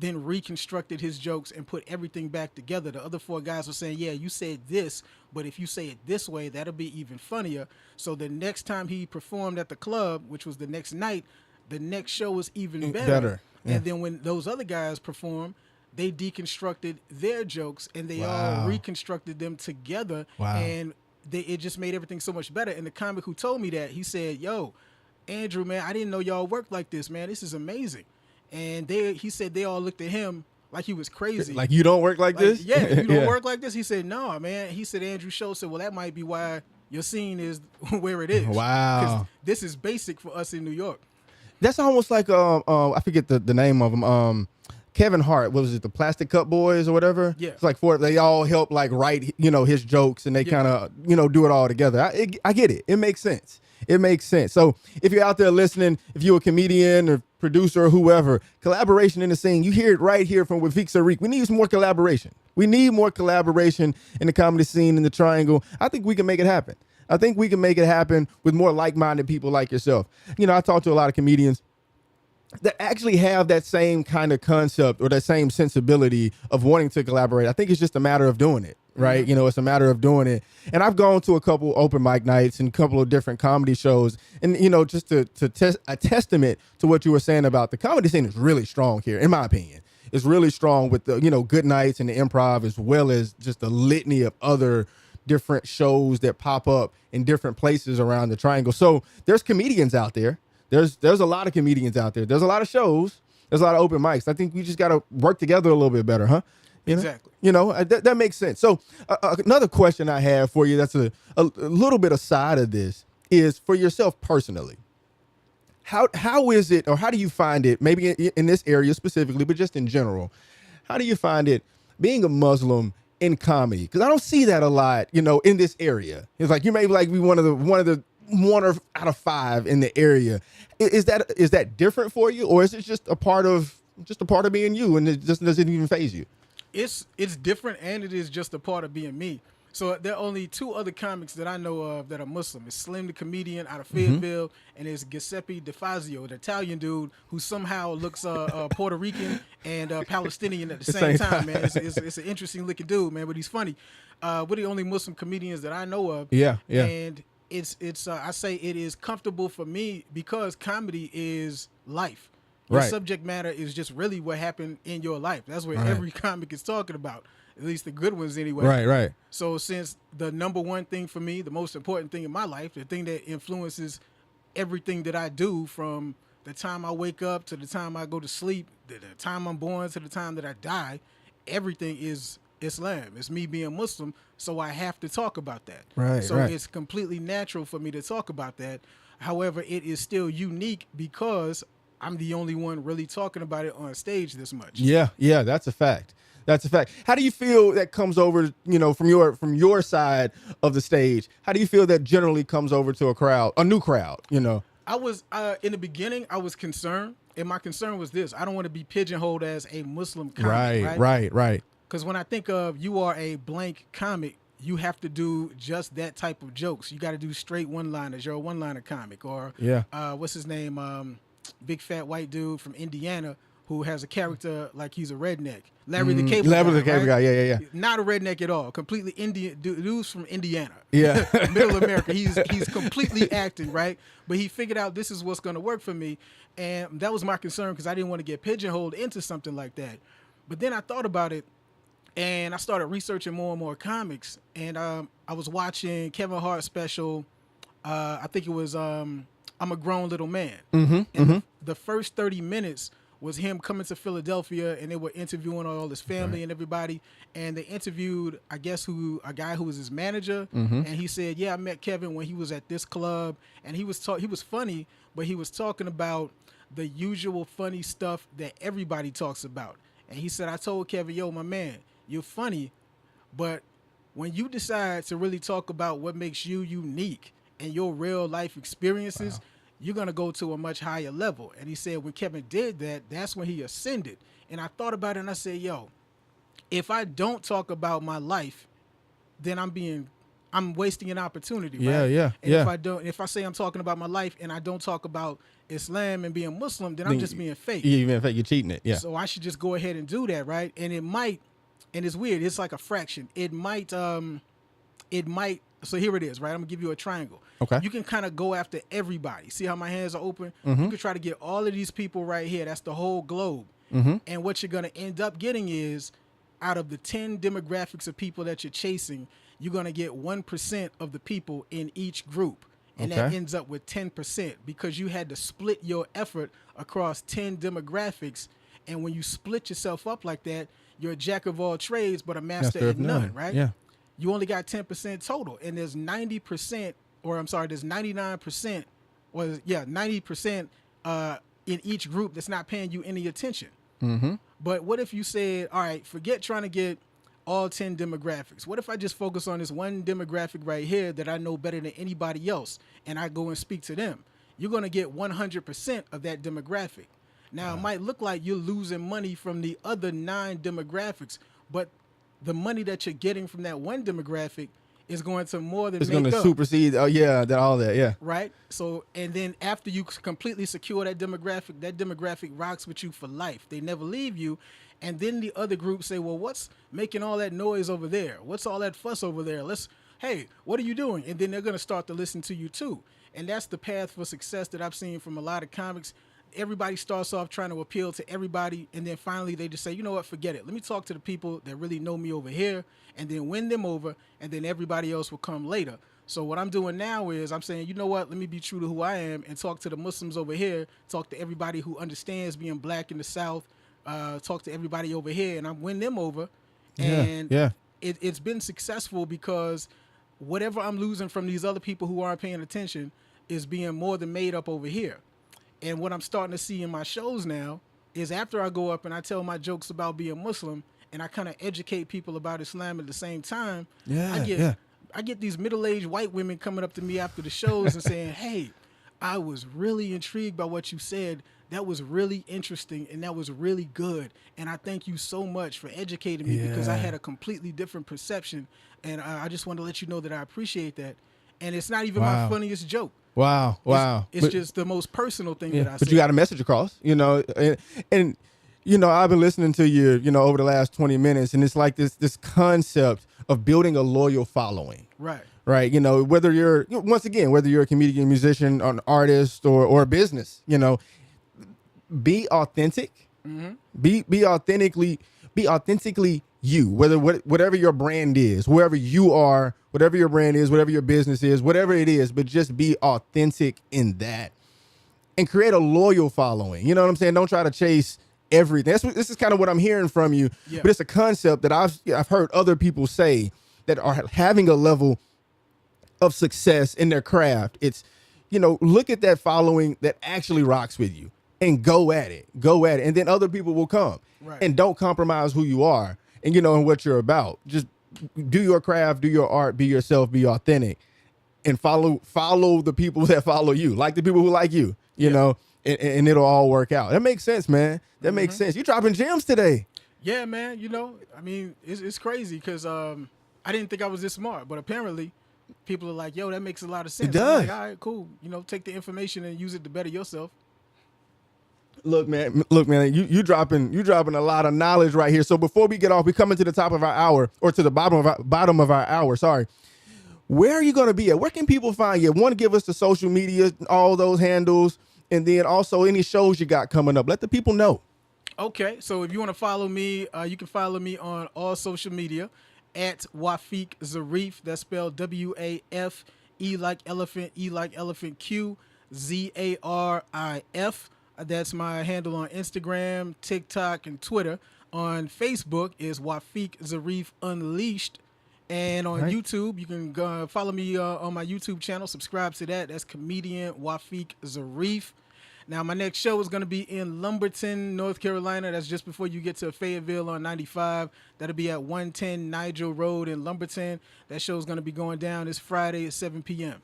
Speaker 3: then reconstructed his jokes and put everything back together. The other 4 guys were saying, yeah, you said this, but if you say it this way, that'll be even funnier. So the next time he performed at the club, which was the next night, the next show was even better. Yeah. And then when those other guys performed, they deconstructed their jokes and they all reconstructed them together. And it just made everything so much better. And the comic who told me that, he said, yo, Andrew, man, I didn't know y'all worked like this, man. This is amazing. And he said they all looked at him like he was crazy.
Speaker 2: Like, you don't work like this?
Speaker 3: Yeah, you don't work like this? He said, no, man. He said, Andrew Schultz said, well, that might be why your scene is where it is.
Speaker 2: Wow.
Speaker 3: 'Cause this is basic for us in New York.
Speaker 2: That's almost like, I forget the name of them. Kevin Hart, what was it, the Plastic Cup Boys or whatever?
Speaker 3: Yeah.
Speaker 2: It's like they all help like write, his jokes and they kind of, do it all together. I get it. It makes sense. It makes sense. So if you're out there listening, if you're a comedian or producer or whoever, collaboration in the scene, you hear it right here from Wafeeq Zarif. We need some more collaboration. We need more collaboration in the comedy scene in the Triangle. I think we can make it happen. I think we can make it happen with more like-minded people like yourself. I talk to a lot of comedians that actually have that same kind of concept or that same sensibility of wanting to collaborate. I think it's just a matter of doing it, right? It's a matter of doing it. And I've gone to a couple open mic nights and a couple of different comedy shows. And, just to test a testament to what you were saying about the comedy scene is really strong here, in my opinion. It's really strong with the, good nights and the improv, as well as just a litany of other different shows that pop up in different places around the Triangle. So there's comedians out there. There's a lot of comedians out there. There's a lot of shows. There's a lot of open mics. I think we just got to work together a little bit better, huh?
Speaker 3: Exactly.
Speaker 2: That makes sense. So another question I have for you that's a little bit aside of this is for yourself personally. How is it, or how do you find it, maybe in this area specifically, but just in general, how do you find it being a Muslim in comedy? Because I don't see that a lot, in this area. It's like you may be one of the 1 out of 5 in the area. Is that different for you, or is it just a part of being you, and it just doesn't even faze you?
Speaker 3: It's different, and it is just a part of being me. So there are only 2 other comics that I know of that are Muslim. It's Slim the comedian out of Fayetteville, and it's Giuseppe DeFazio, the Italian dude who somehow looks Puerto Rican and Palestinian at the same time, man. It's an interesting looking dude, man, but he's funny. We're the only Muslim comedians that I know of.
Speaker 2: Yeah.
Speaker 3: And it's I say it is comfortable for me because comedy is life. The subject matter is just really what happened in your life. That's what every comic is talking about, at least the good ones anyway.
Speaker 2: Right.
Speaker 3: So since the number one thing for me, the most important thing in my life, the thing that influences everything that I do from the time I wake up to the time I go to sleep, the time I'm born to the time that I die, everything is Islam. It's me being Muslim, so I have to talk about that. So it's completely natural for me to talk about that. However, it is still unique because I'm the only one really talking about it on stage this much. Yeah,
Speaker 2: that's a fact. How do you feel that comes over, from your side of the stage? How do you feel that generally comes over to a new crowd,
Speaker 3: I was, in the beginning, I was concerned. And my concern was this: I don't want to be pigeonholed as a Muslim comic.
Speaker 2: Right.
Speaker 3: Because when I think of you are a blank comic, you have to do just that type of jokes. You got to do straight one-liners. You're a one-liner comic. Or what's his name? Big fat white dude from Indiana who has a character like he's a redneck. Larry the Cable Guy.
Speaker 2: Yeah.
Speaker 3: Not a redneck at all. Completely Indian. Dude's from Indiana.
Speaker 2: Yeah.
Speaker 3: Middle America. He's completely acting, right? But he figured out this is what's going to work for me. And that was my concern because I didn't want to get pigeonholed into something like that. But then I thought about it. And I started researching more and more comics, and I was watching Kevin Hart's special. I think it was I'm a grown little man. The first 30 minutes was him coming to Philadelphia, and they were interviewing all his family and everybody. And they interviewed, I guess, a guy who was his manager. And he said, yeah, I met Kevin when he was at this club. And he was funny, but he was talking about the usual funny stuff that everybody talks about. And he said, I told Kevin, yo, my man, you're funny, but when you decide to really talk about what makes you unique and your real life experiences, you're going to go to a much higher level. And he said when Kevin did that, that's when he ascended. And I thought about it and I said, yo, if I don't talk about my life, then I'm wasting an opportunity.
Speaker 2: Yeah.
Speaker 3: And if I say I'm talking about my life and I don't talk about Islam and being Muslim, then I'm just being fake.
Speaker 2: You're being fake. You're cheating it. Yeah.
Speaker 3: So I should just go ahead and do that, right? And it might, and it's weird. It's like a fraction. It might. So here it is, right? I'm gonna give you a triangle.
Speaker 2: Okay.
Speaker 3: You can kind of go after everybody. See how my hands are open? You can try to get all of these people right here. That's the whole globe. And what you're gonna end up getting is, out of the 10 demographics of people that you're chasing, you're gonna get 1% of the people in each group. And that ends up with 10% because you had to split your effort across 10 demographics. And when you split yourself up like that, you're a jack of all trades, but a master of none, right?
Speaker 2: Yeah.
Speaker 3: You only got 10% total. And there's 90%, there's 99%, 90% in each group that's not paying you any attention. But what if you said, all right, forget trying to get all 10 demographics. What if I just focus on this one demographic right here that I know better than anybody else, and I go and speak to them? You're going to get 100% of that demographic. Now, it might look like you're losing money from the other 9 demographics, but the money that you're getting from that one demographic is going to more than
Speaker 2: it's
Speaker 3: make
Speaker 2: going to
Speaker 3: up.
Speaker 2: supersede. Oh yeah, all that. Yeah.
Speaker 3: Right. So, and then after you completely secure that demographic rocks with you for life. They never leave you. And then the other group say, well, what's making all that noise over there? What's all that fuss over there? Hey, what are you doing? And then they're going to start to listen to you too. And that's the path for success that I've seen from a lot of comics. Everybody starts off trying to appeal to everybody, and then finally they just say, you know what, forget it. Let me talk to the people that really know me over here, and then win them over, and then everybody else will come later. So what I'm doing now is I'm saying, you know what, let me be true to who I am and talk to the Muslims over here, talk to everybody who understands being black in the South, talk to everybody over here, and I'm winning them over. And it's been successful because whatever I'm losing from these other people who aren't paying attention is being more than made up over here. And what I'm starting to see in my shows now is after I go up and I tell my jokes about being Muslim and I kind of educate people about Islam at the same time, I get these middle-aged white women coming up to me after the shows and saying, hey, I was really intrigued by what you said. That was really interesting and that was really good. And I thank you so much for educating me because I had a completely different perception. And I just want to let you know that I appreciate that. And it's not even my funniest joke.
Speaker 2: Wow.
Speaker 3: It's just the most personal thing that I say.
Speaker 2: But you got a message across, and I've been listening to you, over the last 20 minutes, and it's like this concept of building a loyal following.
Speaker 3: Right.
Speaker 2: Whether you're a comedian, musician, an artist, or a business, be authentic. Be authentically you, whatever your brand is, whoever you are, whatever your brand is, whatever your business is, whatever it is, but just be authentic in that and create a loyal following. You know what I'm saying? Don't try to chase everything. This is kind of what I'm hearing from you, but it's a concept that I've heard other people say that are having a level of success in their craft. It's, look at that following that actually rocks with you and go at it. And then other people will come and don't compromise who you are. And and what you're about. Just do your craft, do your art, be yourself, be authentic, and follow the people that follow you, like the people who like you, and it'll all work out. That makes sense, man. That makes sense. You dropping gems today.
Speaker 3: Yeah, man. It's crazy because I didn't think I was this smart, but apparently people are like, yo, that makes a lot of sense.
Speaker 2: It does.
Speaker 3: I'm like, all right, cool. Take the information and use it to better yourself.
Speaker 2: Look, man, you dropping a lot of knowledge right here. So before we get off, we coming to the top of our hour, or to the bottom of our hour. Sorry. Where are you going to be at? Where can people find you? Want to give us the social media, all those handles, and then also any shows you got coming up. Let the people know.
Speaker 3: Okay, so if you want to follow me, you can follow me on all social media at Wafeeq Zarif. That's spelled W-A-F-E like elephant, E like elephant, Q Zarif. That's my handle on Instagram, TikTok, and Twitter. On Facebook is Wafeeq Zarif Unleashed. And on YouTube, you can go follow me on my YouTube channel. Subscribe to that. That's comedian Wafeeq Zarif. Now, my next show is going to be in Lumberton, North Carolina. That's just before you get to Fayetteville on 95. That'll be at 110 Nigel Road in Lumberton. That show is going to be going down this Friday at 7 p.m.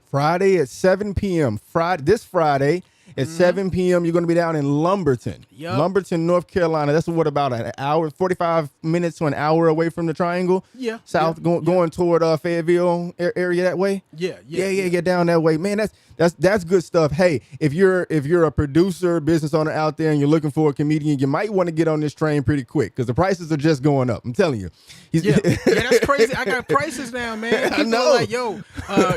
Speaker 2: Friday at 7 p.m. This Friday at 7 p.m. You're going to be down in Lumberton.
Speaker 3: Yep.
Speaker 2: Lumberton, North Carolina. That's what, about an hour, 45 minutes to an hour away from the Triangle?
Speaker 3: Yeah.
Speaker 2: South,
Speaker 3: yeah.
Speaker 2: Going toward Fayetteville area that way?
Speaker 3: Yeah.
Speaker 2: Down that way. Man, that's good stuff. Hey, if you're a producer, business owner out there and you're looking for a comedian, you might want to get on this train pretty quick because the prices are just going up. I'm telling you.
Speaker 3: Yeah, that's crazy. I got prices now, man. People
Speaker 2: I know.
Speaker 3: are like, yo,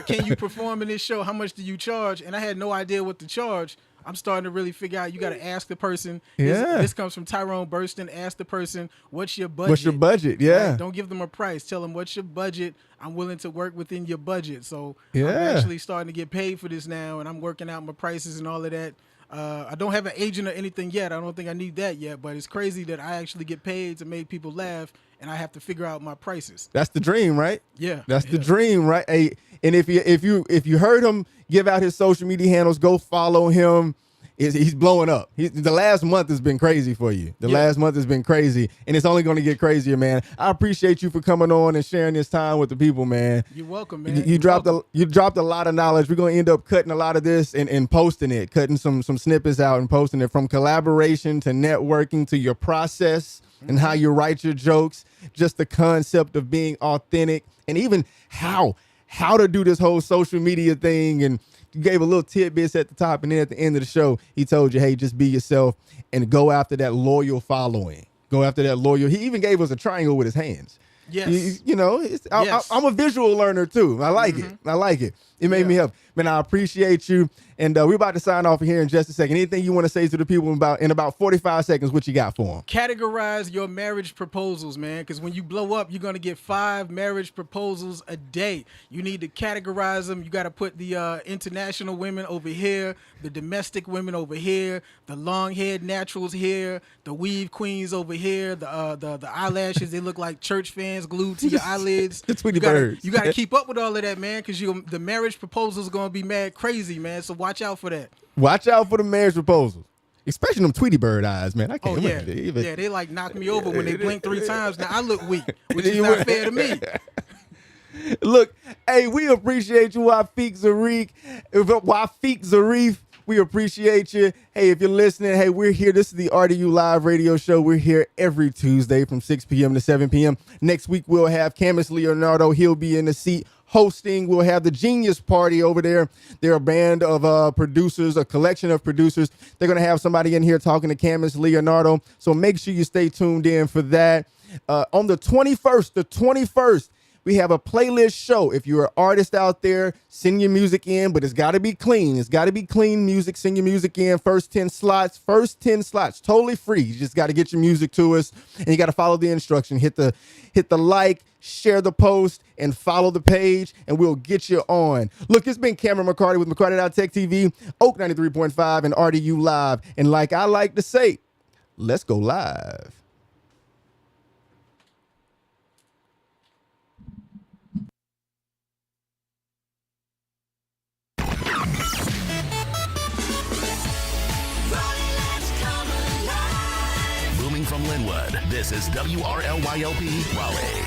Speaker 3: can you perform in this show? How much do you charge? And I had no idea what to charge. I'm starting to really figure out. You got to ask the person.
Speaker 2: Yeah.
Speaker 3: This comes from Tyrone Burston. Ask the person, what's your budget?
Speaker 2: What's your budget? Yeah.
Speaker 3: Right? Don't give them a price. Tell them, what's your budget? I'm willing to work within your budget. So
Speaker 2: Yeah.
Speaker 3: I'm actually starting to get paid for this now, and I'm working out my prices and all of that. I don't have an agent or anything yet. I don't think I need that yet, but it's crazy that I actually get paid to make people laugh, and I have to figure out my prices.
Speaker 2: That's the dream, right?
Speaker 3: Yeah.
Speaker 2: That's the dream, right? Hey, and if you heard him give out his social media handles, go follow him. He's blowing up. The last month has been crazy for you. Last month has been crazy, and it's only going to get crazier, man. I appreciate you for coming on and sharing this time with the people, man.
Speaker 3: You're welcome, man.
Speaker 2: You dropped a lot of knowledge. We're going to end up cutting a lot of this and posting it, cutting some snippets out and posting it, from collaboration to networking to your process and how you write your jokes, just the concept of being authentic, and even how to do this whole social media thing. And you gave a little tidbits at the top, and then at the end of the show, he told you, hey, just be yourself and go after that loyal following. Go after that loyal. He even gave us a triangle with his hands.
Speaker 3: Yes.
Speaker 2: Yes. I'm a visual learner too. I like it. I like it. It made me help. Man, I appreciate you. And we're about to sign off here in just a second. Anything you want to say to the people in about 45 seconds, what you got for them?
Speaker 3: Categorize your marriage proposals, man, because when you blow up, you're going to get 5 marriage proposals a day. You need to categorize them. You got to put the international women over here, the domestic women over here, the long-haired naturals here, the weave queens over here, the eyelashes, they look like church fans glued to your eyelids.
Speaker 2: The Tweety Birds.
Speaker 3: You got to keep up with all of that, man, because the marriage proposals are going to be mad crazy, man, so watch out for that.
Speaker 2: Watch out for the marriage proposals. Especially them Tweety Bird eyes, man. I can't
Speaker 3: Yeah, they like knock me over when they blink 3 times. Now I look weak, which is not fair to me.
Speaker 2: Look, hey, we appreciate you, Wafeeq Zarif. We appreciate you. Hey, if you're listening, hey, we're here. This is the RDU Live radio show. We're here every Tuesday from 6 p.m. to 7 p.m. Next week, we'll have Camus Leonardo. He'll be in the seat hosting. We'll have the Genius Party over there. They're a band of producers, a collection of producers. They're going to have somebody in here talking to Camus Leonardo. So make sure you stay tuned in for that. On the 21st, we have a playlist show. If you're an artist out there, send your music in, but it's got to be clean. It's got to be clean music. Send your music in. First 10 slots, totally free. You just got to get your music to us, and you got to follow the instruction. Hit the like, share the post, and follow the page, and we'll get you on. Look, it's been Cameron McCarty with McCarty.Tech TV, Oak 93.5, and RDU Live. And like I like to say, let's go live.
Speaker 4: From Linwood, this is WRLYLP Raleigh.